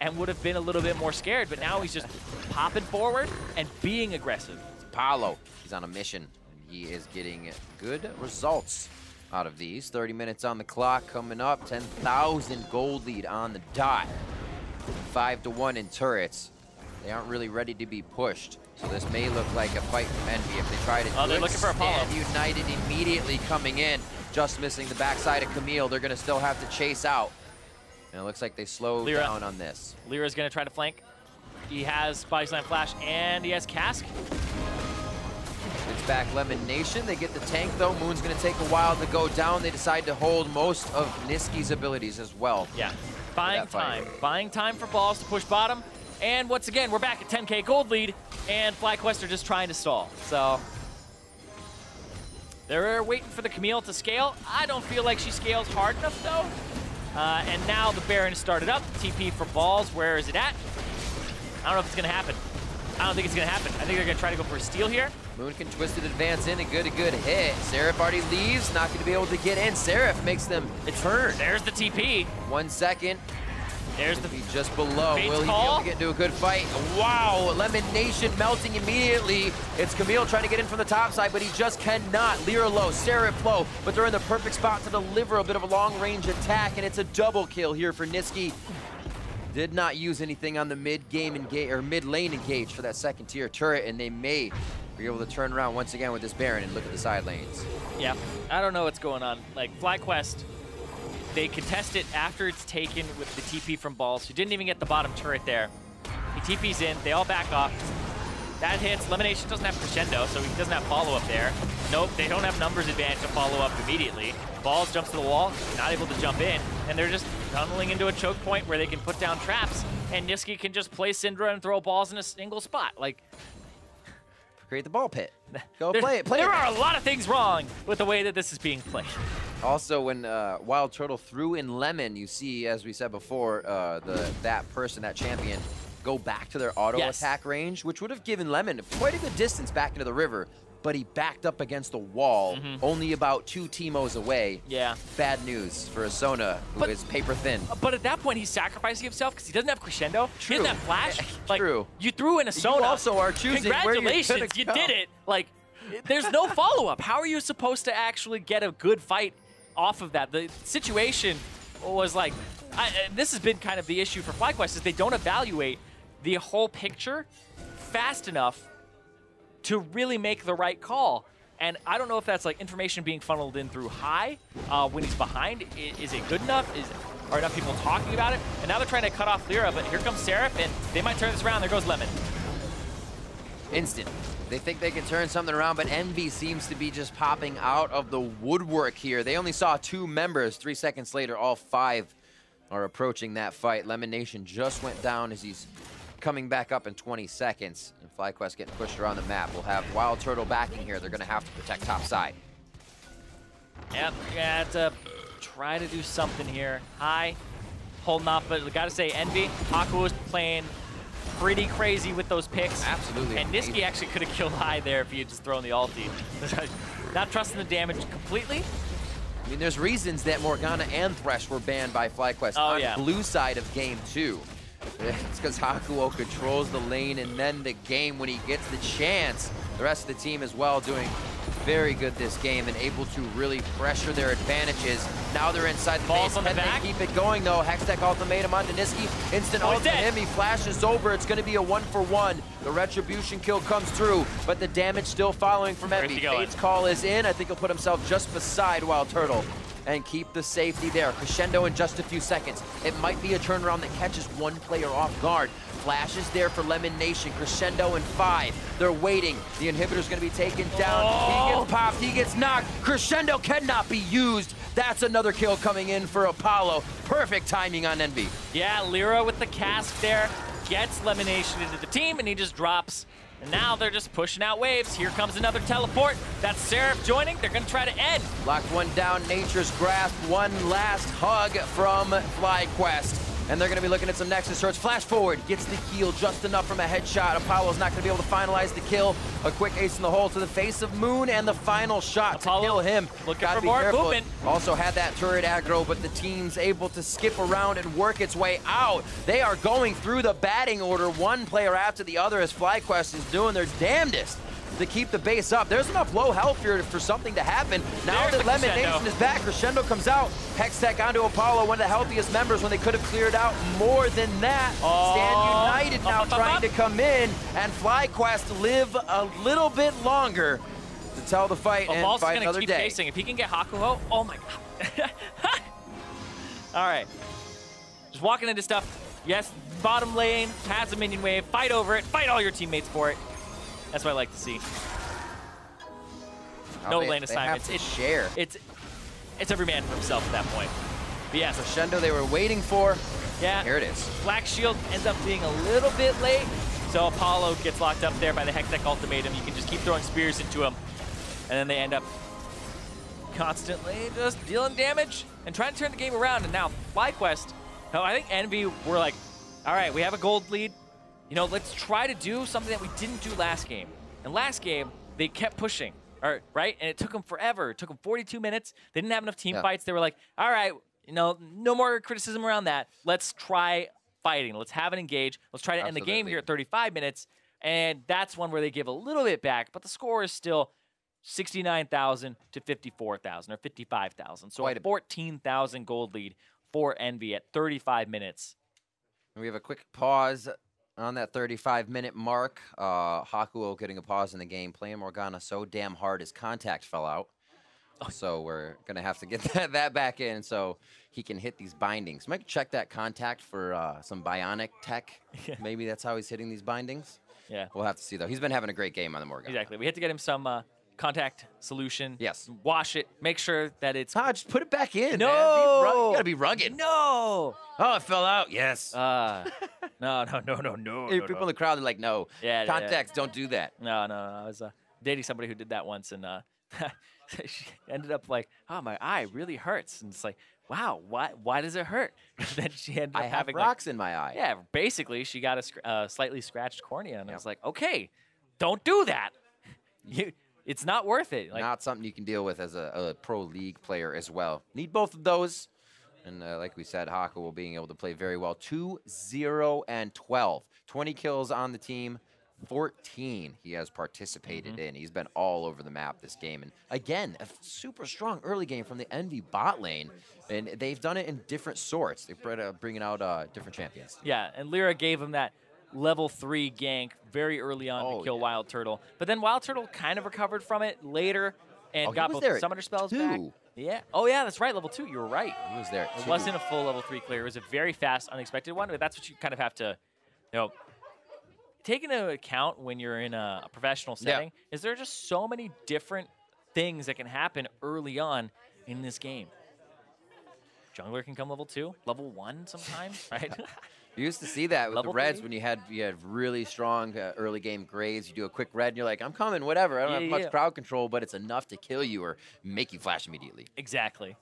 and would have been a little bit more scared, but now he's just popping forward and being aggressive. It's Apollo. He's on a mission, and he is getting good results out of these. 30 minutes on the clock coming up. 10,000 gold lead on the dot. 5-1 in turrets. They aren't really ready to be pushed. So this may look like a fight from Envy if they try to they're looking for Apollo. United immediately coming in, just missing the backside of Camille. They're going to still have to chase out. And it looks like they slow LirA down on this. LirA's going to try to flank. He has Body Slam Flash and he has Cask. It's back Lemonnation. They get the tank though. Moon's going to take a while to go down. They decide to hold most of Niski's abilities as well. Yeah, buying time. Buying time for balls to push bottom. And once again, we're back at 10K gold lead, and FlyQuest are just trying to stall. So they're waiting for the Camille to scale. I don't feel like she scales hard enough though. And now the Baron started up. TP for balls. Where is it at? I don't know if it's going to happen. I don't think it's going to happen. I think they're going to try to go for a steal here. Moon can twist it, advance in, a good hit. Seraph already leaves, not going to be able to get in. Seraph makes them turn. There's the TP. 1 second. There's the just below. Will he be able to get into a good fight? Wow, Lemonnation melting immediately. It's Camille trying to get in from the top side, but he just cannot. LirA low, Seraph low, but they're in the perfect spot to deliver a bit of a long-range attack, and it's a double kill here for Niski. Did not use anything on the mid-game engage or mid-lane engage for that second-tier turret, and they may be able to turn around once again with this Baron and look at the side lanes. Yeah, I don't know what's going on. Like FlyQuest, they contest it after it's taken with the TP from balls. Who didn't even get the bottom turret there. He TP's in, they all back off. That hits. Lemonnation doesn't have crescendo, so he doesn't have follow-up there. Nope, they don't have numbers advantage to follow up immediately. Balls jumps to the wall, not able to jump in, and they're just tunneling into a choke point where they can put down traps, and Niski can just play Syndra and throw balls in a single spot. Like, create the ball pit. Go play it. There are a lot of things wrong with the way that this is being played. Also, when WildTurtle threw in Lemon, you see, as we said before, that champion, go back to their auto attack range, which would have given Lemon quite a good distance back into the river, but he backed up against the wall, only about 2 Teemos away. Yeah. Bad news for a Sona, who is paper thin. But at that point, he's sacrificing himself because he doesn't have crescendo. True. He doesn't have flash. Like, True. You threw in a Sona. You also are choosing where you're gonna go. Congratulations, you did it. Like, there's no follow-up. How are you supposed to actually get a good fight off of that? The situation was like, this has been kind of the issue for FlyQuest, is they don't evaluate the whole picture fast enough to really make the right call. And I don't know if that's like information being funneled in through high when he's behind. Is it good enough? Are enough people talking about it? And now they're trying to cut off LirA, but here comes Seraph, and they might turn this around. There goes Lemon. Instant. They think they can turn something around, but Envy seems to be just popping out of the woodwork here. They only saw 2 members. 3 seconds later, all 5 are approaching that fight. Lemonnation just went down as he's coming back up in 20 seconds. And FlyQuest getting pushed around the map. We'll have WildTurtle backing here. They're going to have to protect top side. Yep, you have to try to do something here. High, holding off, but we got to say, Envy, Hakuho is playing pretty crazy with those picks. Absolutely. And Niski actually could have killed High there if he had just thrown the ulti. Not trusting the damage completely. I mean, there's reasons that Morgana and Thresh were banned by FlyQuest on blue side of game 2. It's because Hakuho controls the lane and then the game when he gets the chance. The rest of the team as well doing very good this game and able to really pressure their advantages. Now they're inside the balls base. on the back. They keep it going though. Hextech ultimatum on Niski. Instant ult to him. He flashes over. It's going to be a 1-for-1. The retribution kill comes through, but the damage still following from Envy. Fate's call is in. I think he'll put himself just beside WildTurtle. and keep the safety there. Crescendo in just a few seconds. It might be a turnaround that catches one player off guard. Flash is there for Lemonnation. Crescendo in 5. They're waiting. The inhibitor's going to be taken down. He gets popped. He gets knocked. Crescendo cannot be used. That's another kill coming in for Apollo. Perfect timing on Envy. Yeah, LirA with the cask there gets Lemonnation into the team, and he just drops. And now they're just pushing out waves. Here comes another teleport. That's Seraph joining. They're going to try to end. Locked one down. Nature's Grasp. One last hug from FlyQuest. And they're going to be looking at some Nexus Swords. Flash forward, gets the heal just enough from a headshot. Apollo's not going to be able to finalize the kill. A quick ace in the hole to the face of Moon, and the final shot Apollo to kill him. Looking for more movement. Also had that turret aggro, but the team's able to skip around and work its way out. They are going through the batting order, one player after the other, as FlyQuest is doing their damnedest to keep the base up. There's enough low health here for something to happen. Now that Lemonnation is back, Crescendo comes out. Hextech onto Apollo, one of the healthiest members when they could have cleared out more than that. Stand United now trying to come in, and FlyQuest live a little bit longer to tell the fight and fight another day. Facing. If he can get Hakuho, oh my god. All right. Just walking into stuff. Yes, bottom lane has a minion wave. Fight over it. Fight all your teammates for it. That's what I like to see. No lane assignments. It's share. It's every man for himself at that point. But yes. Crescendo they were waiting for. Yeah. Here it is. Black Shield ends up being a little bit late. So Apollo gets locked up there by the Hextech ultimatum. You can just keep throwing spears into him. And then they end up constantly just dealing damage and trying to turn the game around. And now FlyQuest, I think Envy were like, all right, we have a gold lead. You know, let's try to do something that we didn't do last game. And last game, they kept pushing, right? And it took them forever. It took them 42 minutes. They didn't have enough team fights. They were like, all right, you know, no more criticism around that. Let's try fighting. Let's have it engage. Let's try to end the game here at 35 minutes. And that's one where they give a little bit back, but the score is still 69,000 to 54,000 or 55,000. So a 14,000 gold lead for Envy at 35 minutes. We have a quick pause on that 35-minute mark. Hakuho getting a pause in the game, playing Morgana so damn hard his contact fell out. So we're going to have to get that back in so he can hit these bindings. Might check that contact for some bionic tech. Yeah. Maybe that's how he's hitting these bindings. Yeah. We'll have to see, though. He's been having a great game on the Morgana. Exactly. We had to get him some contact solution. Yes. Wash it. Make sure that it's... just put it back in, No! man. You got to be rugged. No! Oh, it fell out. Yes. No. People in the crowd are like, no. Yeah, contacts don't do that. No. I was dating somebody who did that once, and she ended up like, oh, my eye really hurts. And it's like, wow, why does it hurt? And then she ended up having rocks in my eye. Yeah, basically, she got a slightly scratched cornea, and I was like, okay, don't do that. It's not worth it. Like, not something you can deal with as a pro league player as well. Need both of those. And like we said, Hakuho being able to play very well. 2-0 and 12. 20 kills on the team. 14 he has participated in. He's been all over the map this game. And again, a super strong early game from the Envy bot lane. And they've done it in different sorts. They're bringing out different champions. Yeah, and LirA gave him that level 3 gank very early on to kill WildTurtle. But then WildTurtle kind of recovered from it later and got both summoner spells back. Yeah. Oh, yeah, that's right. Level 2. You were right. He was there. It wasn't a full level 3 clear. It was a very fast, unexpected one. But that's what you kind of have to, take into account when you're in a professional setting. Is there are just so many different things that can happen early on in this game. Jungler can come level 2, level 1 sometimes, right? You used to see that with the Reds when you had really strong early game grades. You do a quick red and you're like, I'm coming, whatever. I don't have much crowd control, but it's enough to kill you or make you flash immediately. Exactly.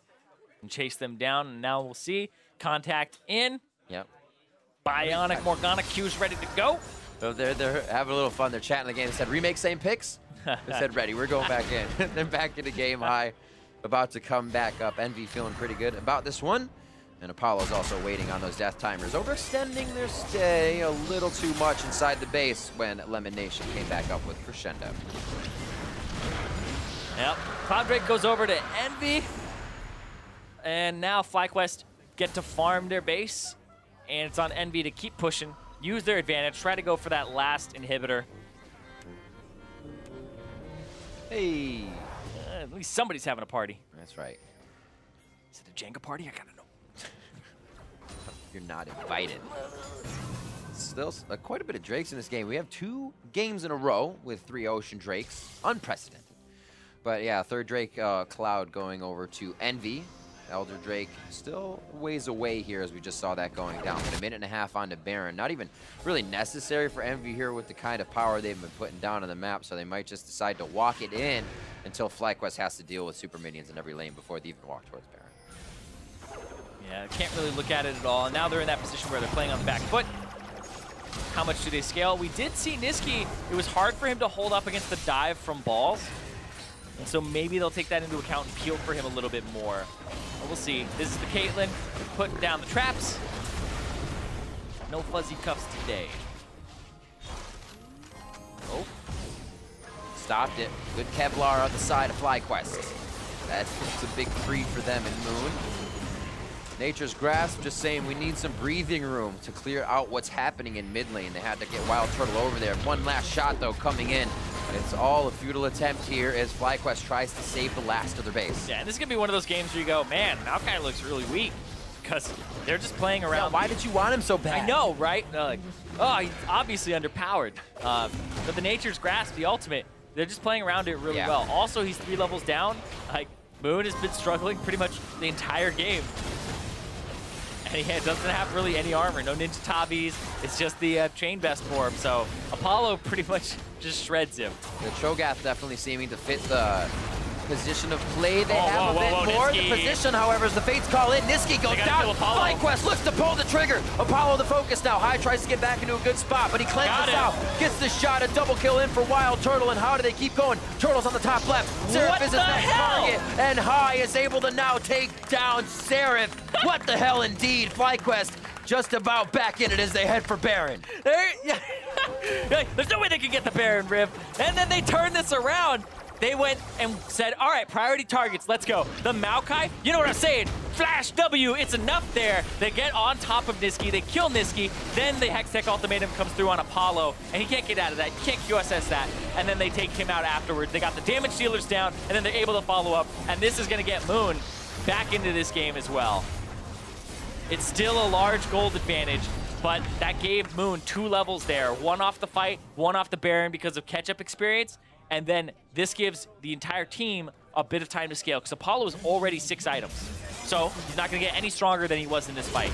And chase them down, and now we'll see. Contact in. Yep. Bionic Morgana Q's ready to go. So they're having a little fun. They're chatting the game. They said, remake same picks? They said, ready. We're going back in. They're back in the game high. About to come back up. Envy feeling pretty good about this one. And Apollo's also waiting on those death timers, overextending their stay a little too much inside the base when Lemonnation came back up with Crescendo. Yep. Cloud Drake goes over to Envy. And now FlyQuest get to farm their base. And it's on Envy to keep pushing, use their advantage, try to go for that last inhibitor. Hey. At least somebody's having a party. That's right. Is it a Jenga party? I gotta know. You're not invited. Still quite a bit of Drakes in this game. We have 2 games in a row with 3 Ocean Drakes. Unprecedented. But yeah, 3rd Drake Cloud going over to Envy. Elder Drake still ways away here as we just saw that going down. But a minute and a half onto Baron. Not even really necessary for Envy here with the kind of power they've been putting down on the map. So they might just decide to walk it in until FlyQuest has to deal with super minions in every lane before they even walk towards Baron. Yeah, can't really look at it at all. And now they're in that position where they're playing on the back foot. How much do they scale? We did see Niski. It was hard for him to hold up against the dive from balls. And so maybe they'll take that into account and peel for him a little bit more. But we'll see. This is the Caitlyn putting down the traps. No fuzzy cuffs today. Oh. Stopped it. Good Kevlar on the side of FlyQuest. That's a big free for them in Moon. Nature's Grasp just saying we need some breathing room to clear out what's happening in mid lane. They had to get WildTurtle over there. One last shot, though, coming in. It's all a futile attempt here as FlyQuest tries to save the last of their base. Yeah, and this is going to be one of those games where you go, man, Maokai looks really weak because they're just playing around. Yeah, why did you want him so bad? I know, right? Like, oh, he's obviously underpowered. But the Nature's Grasp, the ultimate, they're just playing around it really well. Also, he's 3 levels down. Like, Moon has been struggling pretty much the entire game. And he doesn't have really any armor, no Ninja Tabis. It's just the chain vest for him. So Apollo pretty much just shreds him. The Cho'Gath definitely seeming to fit the position of play they have a bit more. Niski. The position, however, as the Fates call in, Niski goes down. FlyQuest looks to pull the trigger. Apollo the focus now. High tries to get back into a good spot, but he cleanses out. Gets the shot, a double kill in for WildTurtle, and how do they keep going? Turtle's on the top left. Seraph is his next target, and High is able to now take down Seraph. What the hell indeed. FlyQuest just about back in it as they head for Baron. There's no way they could get the Baron, Riv. And then they turned this around. They went and said, all right, priority targets, let's go. The Maokai, you know what I'm saying? Flash W, it's enough there. They get on top of Niski, they kill Niski, then the Hextech ultimatum comes through on Apollo, and he can't get out of that, he can't QSS that, and then they take him out afterwards. They got the damage dealers down, and then they're able to follow up, and this is gonna get Moon back into this game as well. It's still a large gold advantage, but that gave Moon 2 levels there. 1 off the fight, 1 off the Baron because of catch-up experience, and then this gives the entire team a bit of time to scale because Apollo is already 6 items. So he's not going to get any stronger than he was in this fight.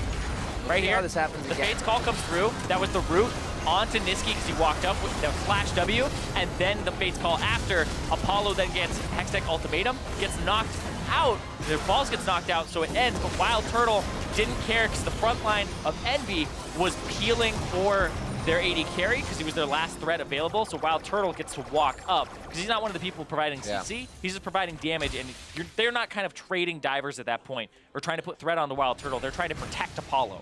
Right here, this happens the again. Fates call comes through. That was the root onto Niski because he walked up with the Flash W, and then the Fates call after. Apollo then gets Hextech ultimatum, gets knocked out. Their balls gets knocked out, so it ends, but WildTurtle didn't care because the front line of Envy was peeling for their AD carry because he was their last threat available, so WildTurtle gets to walk up because he's not one of the people providing CC, he's just providing damage, and they're not kind of trading divers at that point or trying to put threat on the WildTurtle, they're trying to protect Apollo.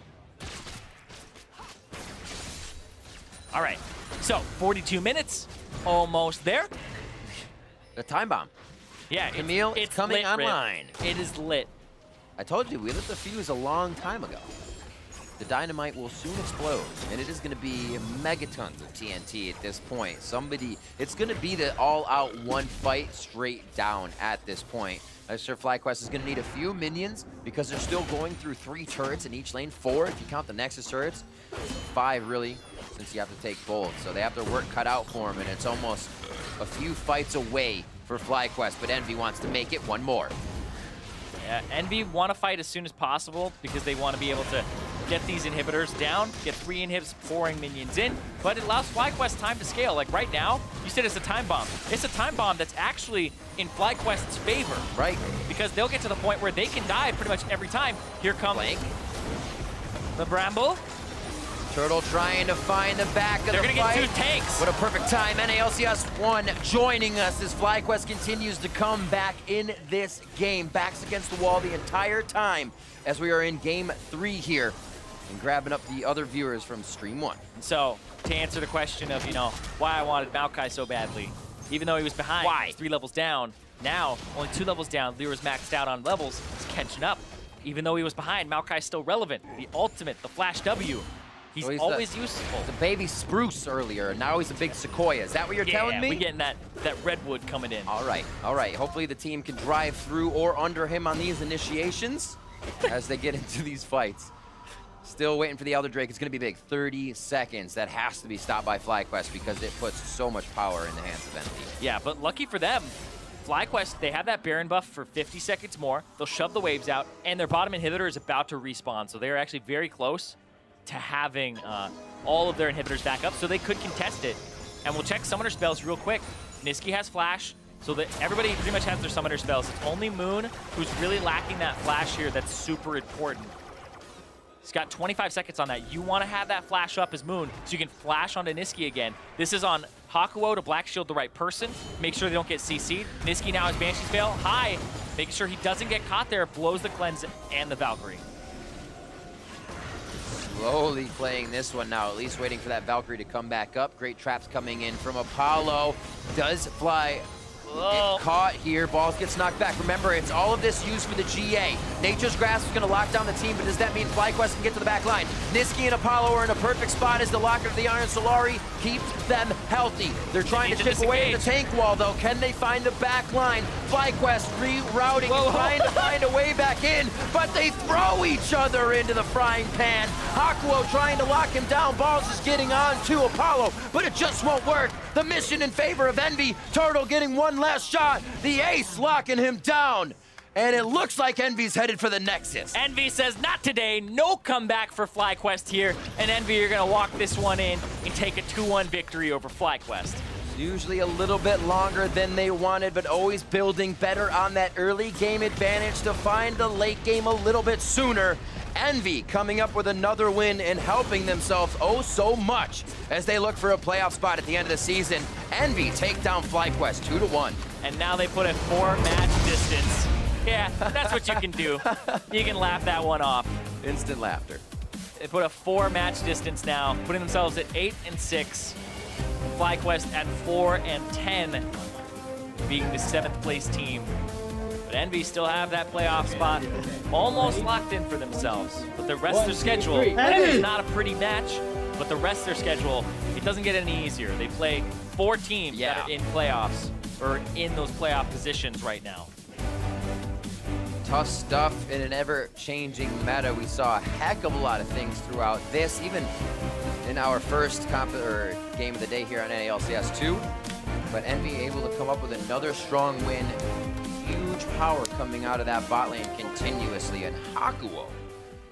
All right, so 42 minutes, almost there. The time bomb. Yeah, Camille, it's coming lit, online. It is lit. I told you, we lit the fuse a long time ago. The dynamite will soon explode, and it is going to be megatons of TNT at this point. It's going to be the all-out one fight straight down at this point. I'm sure FlyQuest is going to need a few minions because they're still going through 3 turrets in each lane. 4 if you count the Nexus turrets. 5 really, since you have to take both. So they have their work cut out for them, and it's almost a few fights away for FlyQuest, but Envy wants to make it one more. Yeah, Envy want to fight as soon as possible because they want to be able to get these inhibitors down, get 3 inhibs pouring minions in, but it allows FlyQuest time to scale. Like right now, you said it's a time bomb. It's a time bomb that's actually in FlyQuest's favor. Right. Because they'll get to the point where they can die pretty much every time. Here comes the Bramble. Turtle trying to find the back of the fight. They're going to get 2 tanks. What a perfect time. NA LCS 1 joining us as FlyQuest continues to come back in this game. Backs against the wall the entire time as we are in game 3 here and grabbing up the other viewers from Stream 1. So, to answer the question of, why I wanted Maokai so badly, even though he was behind, why? He was 3 levels down. Now, only 2 levels down. LirA's maxed out on levels. He's catching up. Even though he was behind, Maokai's still relevant. The ultimate, the Flash W. He's So always useful. The baby spruce earlier, and now he's a big sequoia. Is that what you're telling me? Yeah, we're getting that redwood coming in. All right, all right. Hopefully the team can drive through or under him on these initiations as they get into these fights. Still waiting for the Elder Drake. It's going to be big. 30 seconds. That has to be stopped by FlyQuest because it puts so much power in the hands of Envy. Yeah, but lucky for them, FlyQuest, they have that Baron buff for 50 seconds more. They'll shove the waves out, and their bottom inhibitor is about to respawn. So they're actually very close to having all of their inhibitors back up, so they could contest it. And we'll check summoner spells real quick. Niski has flash, so that everybody pretty much has their summoner spells. It's only Moon who's really lacking that flash here that's super important. He's got 25 seconds on that. You want to have that flash up as Moon so you can flash onto Niski again. This is on Hakuho to black shield the right person. Make sure they don't get CC'd. Niski now has Banshee's Veil. High, making sure he doesn't get caught there. Blows the cleanse and the Valkyrie. Slowly playing this one now, at least waiting for that Valkyrie to come back up. Great traps coming in from Apollo. Does fly. Get caught here. Balls gets knocked back. Remember, it's all of this used for the GA. Nature's Grasp is going to lock down the team, but does that mean FlyQuest can get to the back line? Niski and Apollo are in a perfect spot as the locker of the Iron Solari keeps them healthy. They're trying to chip away at the tank wall, though. Can they find the back line? FlyQuest rerouting, trying to find a way back in, but they throw each other into the frying pan. Hakuho trying to lock him down. Balls is getting on to Apollo, but it just won't work. The mission in favor of EnVyUs getting one last shot. The ace locking him down. And it looks like Envy's headed for the Nexus. Envy says, not today. No comeback for FlyQuest here. And Envy are going to walk this one in and take a 2-1 victory over FlyQuest. Usually a little bit longer than they wanted, but always building better on that early game advantage to find the late game a little bit sooner. Envy coming up with another win and helping themselves oh so much as they look for a playoff spot at the end of the season. Envy take down FlyQuest 2-1. And now they put a 4-match distance. Yeah, that's what you can do. You can laugh that one off. Instant laughter. They put a 4-match distance now, putting themselves at 8-6. FlyQuest at 4-10, being the 7th place team. But Envy still have that playoff spot almost locked in for themselves. But the rest of their schedule, it's not a pretty match, but the rest of their schedule, it doesn't get any easier. They play 4 teams that are in playoffs, or in those playoff positions right now. Tough stuff in an ever-changing meta. We saw a heck of a lot of things throughout this, even in our first game of the day here on NA LCS 2. But Envy able to come up with another strong win. Huge power coming out of that bot lane continuously, and Hakuho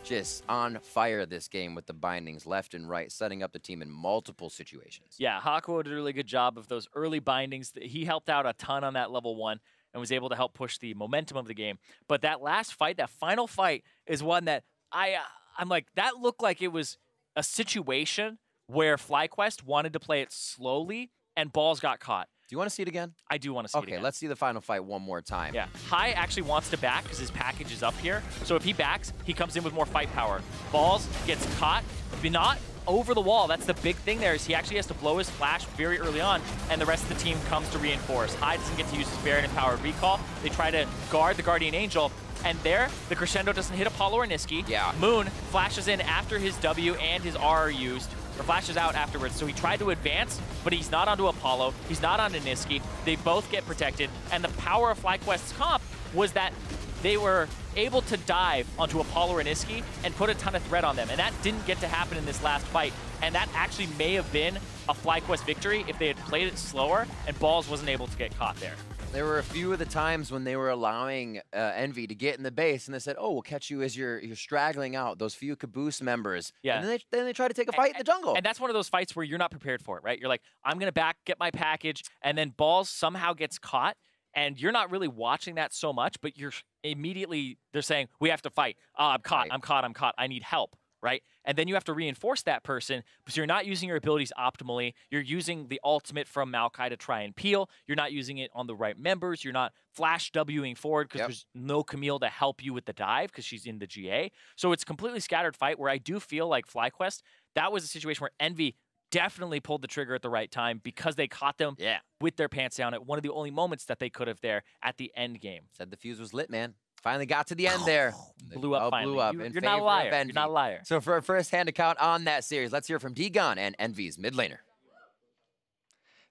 just on fire this game with the bindings left and right, setting up the team in multiple situations. Yeah, Hakuho did a really good job of those early bindings. He helped out a ton on that level 1 and was able to help push the momentum of the game. But that last fight, that final fight, is one that I'm like, that looked like it was a situation where FlyQuest wanted to play it slowly and balls got caught. Do you want to see it again? I do want to see it again. Okay, let's see the final fight one more time. Yeah, High actually wants to back because his package is up here. So if he backs, he comes in with more fight power. Balls gets caught, but not over the wall. That's the big thing there, is he actually has to blow his flash very early on, and the rest of the team comes to reinforce. High doesn't get to use his Baron and Power Recall. They try to guard the Guardian Angel, and there, the crescendo doesn't hit Apollo or Niski. Yeah. Moon flashes in after his W and his R are used, or flashes out afterwards. So he tried to advance, but he's not onto Apollo. He's not onto Niski. They both get protected. And the power of FlyQuest's comp was that they were able to dive onto Apollo or Niski and put a ton of threat on them. And that didn't get to happen in this last fight. And that actually may have been a FlyQuest victory if they had played it slower and Balls wasn't able to get caught there. There were a few of the times when they were allowing Envy to get in the base, and they said, "Oh, we'll catch you as you're straggling out." Those few Caboose members, yeah. And then they try to take a fight in the jungle. And that's one of those fights where you're not prepared for it, right? You're like, I'm gonna get my package, and then Balls somehow gets caught, and you're not really watching that so much, but you're immediately they're saying, "We have to fight. I'm caught. Right. I'm caught. I'm caught. I need help." Right? And then you have to reinforce that person because you're not using your abilities optimally. You're using the ultimate from Maokai to try and peel. You're not using it on the right members. You're not flash Wing forward because there's no Camille to help you with the dive because she's in the GA. So it's a completely scattered fight where I do feel like FlyQuest, that was a situation where Envy definitely pulled the trigger at the right time because they caught them with their pants down at one of the only moments that they could have there at the end game. Said the fuse was lit, man. Finally got to the end there. Blew up finally. Blew up You're not a liar. You're not a liar. So for a first-hand account on that series, let's hear from D-Gun and EnVyUs mid laner.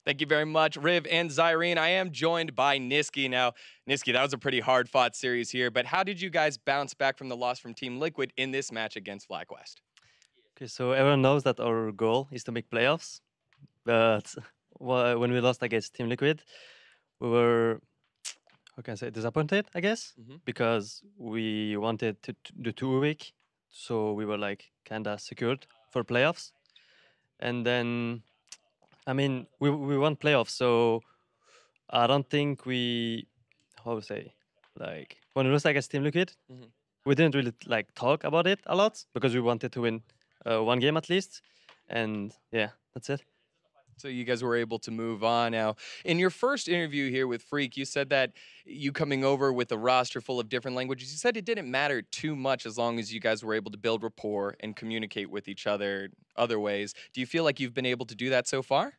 Thank you very much, Riv and Zirene. I am joined by Nisqy. Now, Nisqy, that was a pretty hard-fought series here, but how did you guys bounce back from the loss from Team Liquid in this match against FlyQuest? Okay, so everyone knows that our goal is to make playoffs, but when we lost against Team Liquid, we were, how can I say, disappointed, I guess, because we wanted to do 2 a week, so we were like kind of secured for playoffs, and then, I mean, we won playoffs, so I don't think we, how to say, like when we lost against Team Liquid, we didn't really like talk about it a lot because we wanted to win 1 game at least, and yeah, that's it. So you guys were able to move on. Now, in your first interview here with Freak, you said that you coming over with a roster full of different languages, you said it didn't matter too much as long as you guys were able to build rapport and communicate with each other other ways. Do you feel like you've been able to do that so far?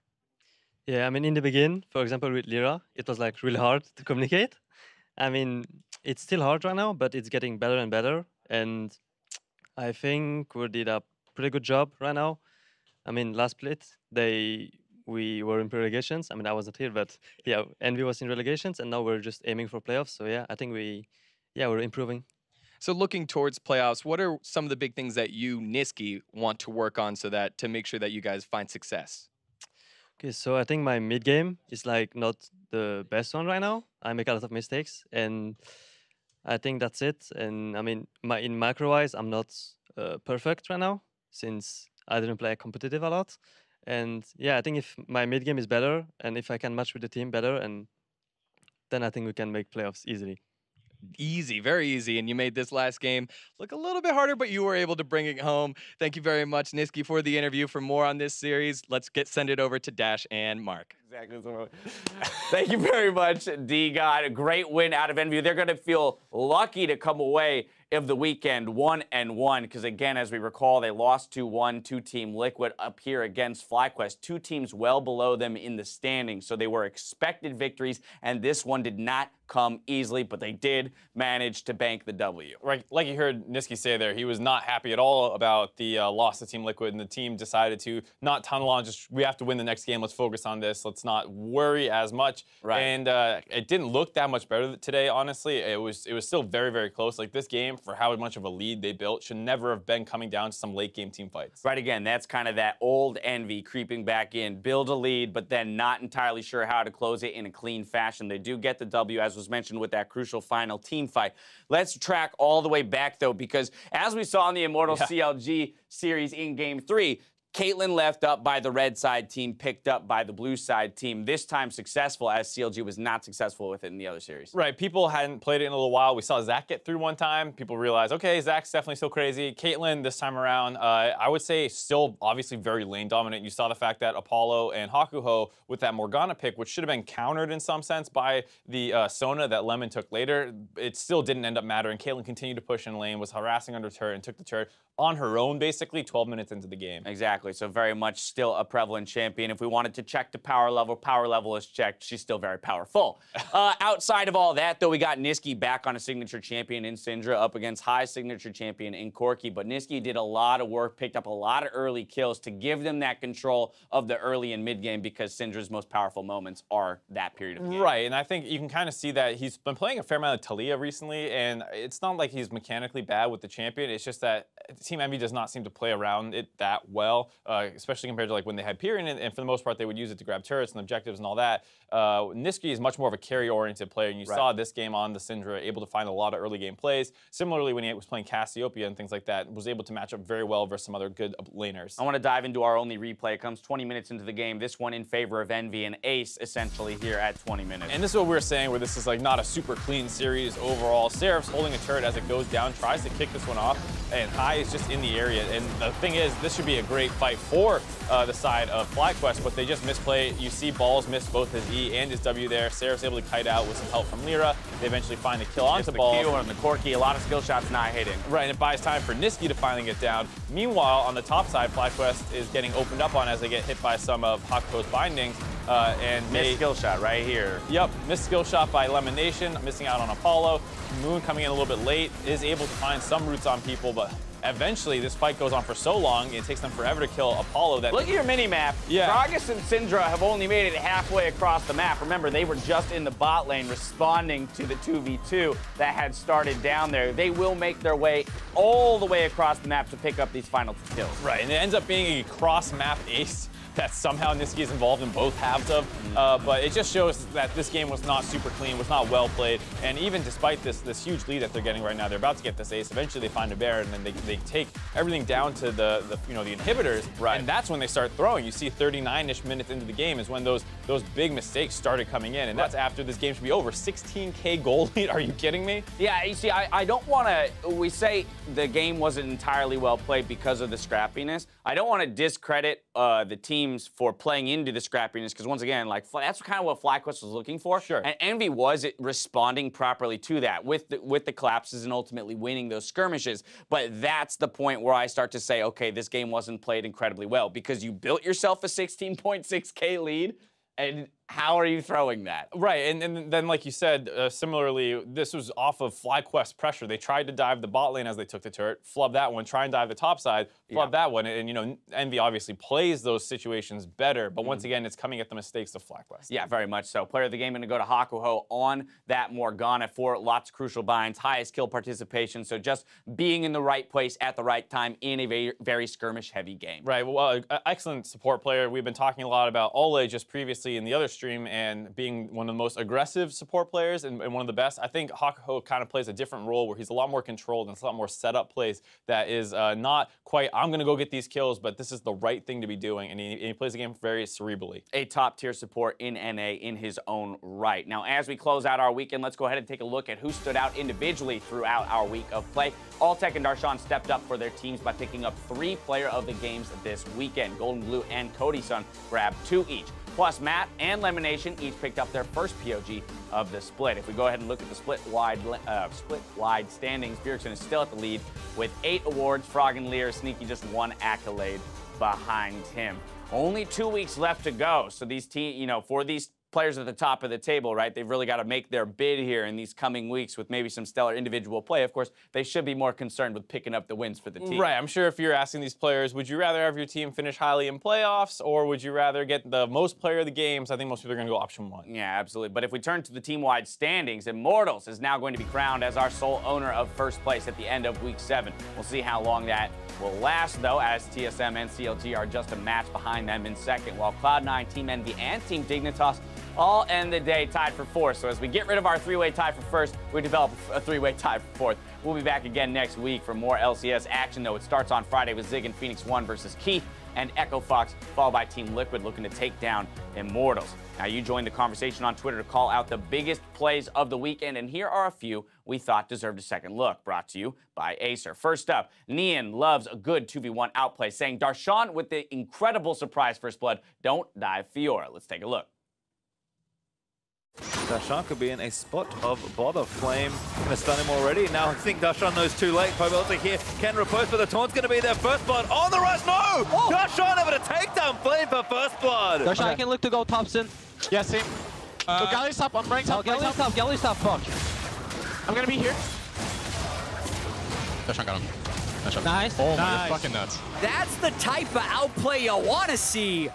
Yeah, I mean, in the beginning, for example, with LirA, it was like really hard to communicate. I mean, it's still hard right now, but it's getting better and better. And I think we did a pretty good job right now. I mean, last split, we were in relegations. I mean, I wasn't here, but yeah, Envy was in relegations, and now we're just aiming for playoffs. So yeah, I think we're improving. So looking towards playoffs, what are some of the big things that you, Nisqy, want to work on to make sure that you guys find success? Okay, so I think my mid game is like not the best one right now. I make a lot of mistakes, and I think that's it. And I mean, in macro-wise, I'm not perfect right now since I didn't play competitive a lot. And yeah, I think if my mid game is better and if I can match with the team better, and then I think we can make playoffs easily. Easy, very easy. And you made this last game look a little bit harder, but you were able to bring it home. Thank you very much, Nisqy, for the interview. For more on this series, let's send it over to Dash and Mark. Exactly. Thank you very much, D-God. A great win out of EnVyUs. They're going to feel lucky to come away of the weekend 1-1, because again, as we recall, they lost 2-1 to Team Liquid up here against FlyQuest. 2 teams well below them in the standings, so they were expected victories, and this one did not come easily, but they did manage to bank the W. Right, like you heard Nisqy say there, he was not happy at all about the loss to Team Liquid, and the team decided to not tunnel on, just we have to win the next game, let's focus on this, let's not worry as much. Right. And it didn't look that much better today, honestly. It was still very, very close. Like this game, for how much of a lead they built, should never have been coming down to some late game team fights. Right, again, that's kind of that old Envy creeping back in. Build a lead, but then not entirely sure how to close it in a clean fashion. They do get the W, as was mentioned, with that crucial final team fight. Let's track all the way back, though, because as we saw in the Immortal CLG series in Game 3, Caitlyn left up by the red side team, picked up by the blue side team, this time successful, as CLG was not successful with it in the other series. Right, people hadn't played it in a little while. We saw Zach get through one time. People realized, okay, Zach's definitely still crazy. Caitlyn, this time around, I would say still obviously very lane dominant. You saw the fact that Apollo and Hakuho with that Morgana pick, which should have been countered in some sense by the Sona that Lemon took later, it still didn't end up mattering. Caitlyn continued to push in lane, was harassing under turret, and took the turret on her own, basically, 12 minutes into the game. Exactly, so very much still a prevalent champion. If we wanted to check the power level is checked. She's still very powerful. Outside of all that, though, we got Nisqy back on a signature champion in Syndra up against high signature champion in Corki, but Nisqy did a lot of work, picked up a lot of early kills to give them that control of the early and mid game, because Syndra's most powerful moments are that period of game. Right, and I think you can kind of see that he's been playing a fair amount of Talia recently, and it's not like he's mechanically bad with the champion. It's just that Team EnVy does not seem to play around it that well, especially compared to like when they had Pirean, and for the most part they would use it to grab turrets and objectives and all that. Nisqy is much more of a carry-oriented player, and you saw this game on the Syndra able to find a lot of early game plays. Similarly, when he was playing Cassiopeia and things like that, was able to match up very well versus some other good laners. I want to dive into our only replay. It comes 20 minutes into the game. This one in favor of EnVy, an ace essentially here at 20 minutes. And this is what we were saying, where this is like not a super clean series overall. Seraph's holding a turret as it goes down, tries to kick this one off, and High is just in the area. And the thing is, this should be a great fight for the side of FlyQuest, but they just misplay. You see Balls miss both his E and his W there. Seraph's able to kite out with some help from LirA. They eventually find the kill onto Balls. On the Corki, a lot of skill shots not hitting. Right, and it buys time for Nisqy to finally get down. Meanwhile, on the top side, FlyQuest is getting opened up on as they get hit by some of Hakuho's bindings. and missed skill shot right here. Yep, missed skill shot by Lemonnation, missing out on Apollo. Moon coming in a little bit late, is able to find some roots on people, but eventually this fight goes on for so long, it takes them forever to kill Apollo. That look at your mini-map. Yeah. Gragas and Syndra have only made it halfway across the map. Remember, they were just in the bot lane responding to the 2v2 that had started down there. They will make their way all the way across the map to pick up these final 2 kills. Right, and it ends up being a cross-map ace that somehow Nisqy is involved in both halves of, but it just shows that this game was not super clean, was not well played, and even despite this huge lead that they're getting right now, they're about to get this ace. Eventually, they find a bear, and then they take everything down to the inhibitors, right? And that's when they start throwing. You see, 39-ish minutes into the game is when those big mistakes started coming in, and that's after this game should be over. 16K goal lead? Are you kidding me? Yeah, you see, I don't want to. We say the game wasn't entirely well played because of the scrappiness. I don't want to discredit the teams for playing into the scrappiness, because once again, like, that's kind of what FlyQuest was looking for. Sure. And Envy was responding properly to that with the collapses and ultimately winning those skirmishes. But that's the point where I start to say, okay, this game wasn't played incredibly well, because you built yourself a 16.6K lead, and how are you throwing that? Right, and then like you said, similarly, this was off of FlyQuest pressure. They tried to dive the bot lane as they took the turret, flub that one, try and dive the top side, flub that one, and you know, Envy obviously plays those situations better, but once again, it's coming at the mistakes of FlyQuest. Yeah, very much so. Player of the game going to go to Hakuho on that Morgana for lots of crucial binds, highest kill participation, so just being in the right place at the right time in a very skirmish-heavy game. Right, well, excellent support player. We've been talking a lot about Ole just previously in the other stream, and being one of the most aggressive support players and one of the best. I think Hakuho kind of plays a different role where he's a lot more controlled and it's a lot more setup plays that is not quite, I'm going to go get these kills, but this is the right thing to be doing, and he plays the game very cerebrally. A top-tier support in NA in his own right. Now, as we close out our weekend, let's go ahead and take a look at who stood out individually throughout our week of play. Alltech and Darshan stepped up for their teams by picking up 3 player of the games this weekend. Golden Glue and Cody Sun grabbed 2 each. Plus, Matt and Lemonnation each picked up their first POG of the split. If we go ahead and look at the split-wide standings, Bjergsen is still at the lead with 8 awards. Frog and LirA sneaky just 1 accolade behind him. Only 2 weeks left to go, so these for these players at the top of the table, right? They've really got to make their bid here in these coming weeks with maybe some stellar individual play. Of course, they should be more concerned with picking up the wins for the team. Right, I'm sure if you're asking these players, would you rather have your team finish highly in playoffs, or would you rather get the most player of the games? I think most people are going to go option 1. Yeah, absolutely. But if we turn to the team-wide standings, Immortals is now going to be crowned as our sole owner of first place at the end of week 7. We'll see how long that will last, though, as TSM and CLG are just a match behind them in second, while Cloud9, Team EnVy, and Team Dignitas all end the day tied for 4th. So as we get rid of our 3-way tie for 1st, we develop a 3-way tie for 4th. We'll be back again next week for more LCS action, though. It starts on Friday with Zig and Phoenix 1 versus Keith and Echo Fox, followed by Team Liquid looking to take down Immortals. Now, you joined the conversation on Twitter to call out the biggest plays of the weekend, and here are a few we thought deserved a second look, brought to you by Acer. First up, Nian loves a good 2v1 outplay, saying Darshan with the incredible surprise first blood, don't dive Fiora. Let's take a look. Darshan could be in a spot of bother. Flame gonna stun him already. Now I think Darshan knows too late. Pobaltic here can riposte, but the taunt's gonna be their first blood on the rush. No! Oh. Darshan able to take down Flame for first blood. Darshan can look to go top soon. Yeah, same. Gallery's top, I'm running top. Gallery's top, fuck. I'm gonna be here. Darshan got him. Nice. Oh, nice. You're fucking nuts. That's the type of outplay you want to see.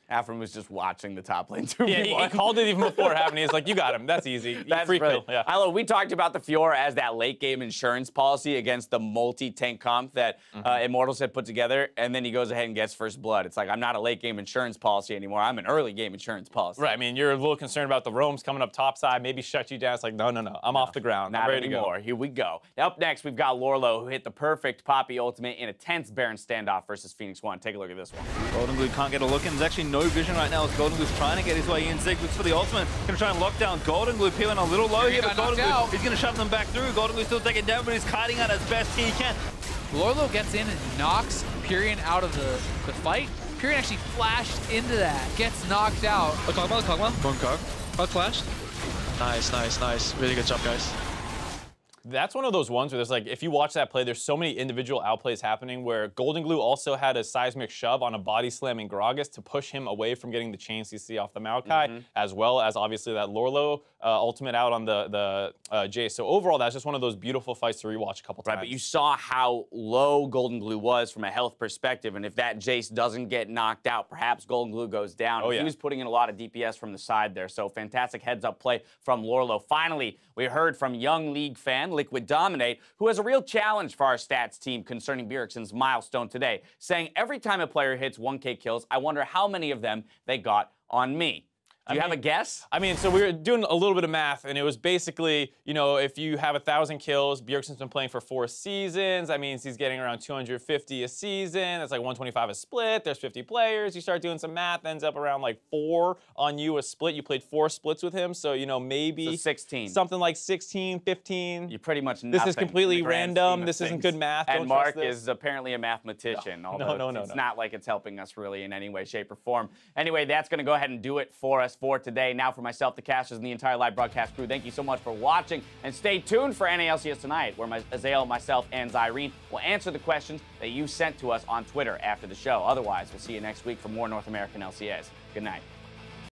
Afrin was just watching the top lane 2v1. Yeah, he called it even before happening. He's like, you got him. That's easy. That's free brilliant. kill. Yeah. I love, we talked about the Fiora as that late game insurance policy against the multi-tank comp that Immortals had put together, and then he goes ahead and gets first blood. It's like, I'm not a late game insurance policy anymore. I'm an early game insurance policy. Right. I mean, you're a little concerned about the roams coming up topside, maybe shut you down. It's like, no. I'm off the ground. Not I'm ready anymore. to go. Here we go. Up next, we've got Lorlo, who hit the perfect Poppy ultimate in a tense Baron standoff versus Phoenix 1. Take a look at this one. Golden Glue can't get a look in. There's actually no vision right now. Golden Glue's trying to get his way in. Zig looks for the ultimate. Gonna try and lock down Golden Glue. Peeling a little low here, but Golden Glue, he's gonna shove them back through. Golden Glue still taking down, but he's kiting out as best he can. Lorlo gets in and knocks Pirean out of the fight. Pirean actually flashed into that, gets knocked out. Kog'Maw. Going Kog. Kog flashed. Nice. Really good job, guys. That's one of those ones where there's like, if you watch that play, there's so many individual outplays happening where Golden Glue also had a seismic shove on a body slamming Gragas to push him away from getting the chain CC off the Maokai, as well as obviously that LirA ultimate out on the Jace. So overall, that's just one of those beautiful fights to rewatch a couple times. Right, but you saw how low Golden Glue was from a health perspective, and if that Jace doesn't get knocked out, perhaps Golden Glue goes down. Oh, yeah. He was putting in a lot of DPS from the side there, so fantastic heads-up play from LirA. Finally, we heard from young League fan Liquid Dominate, who has a real challenge for our stats team concerning Bjergsen's milestone today, saying every time a player hits 1K kills, I wonder how many of them they got on me. Do you have a guess? I mean, so we were doing a little bit of math, and it was basically, you know, if you have 1,000 kills, Bjergsen's been playing for 4 seasons. That means he's getting around 250 a season. That's like 125 a split. There's 50 players. You start doing some math, ends up around like 4 on you a split. You played 4 splits with him, so, you know, maybe so 16. Something like 16, 15. You pretty much nothing. This is completely random. This isn't good math. And Don't Mark trust this. is apparently a mathematician. No, although it's not like it's helping us really in any way, shape, or form. Anyway, that's going to go ahead and do it for us for today. Now, for myself, the casters, and the entire live broadcast crew, thank you so much for watching, and stay tuned for NA LCS tonight, where Azael, myself, and Zirene will answer the questions that you sent to us on Twitter after the show. Otherwise, we'll see you next week for more North American LCS. Good night.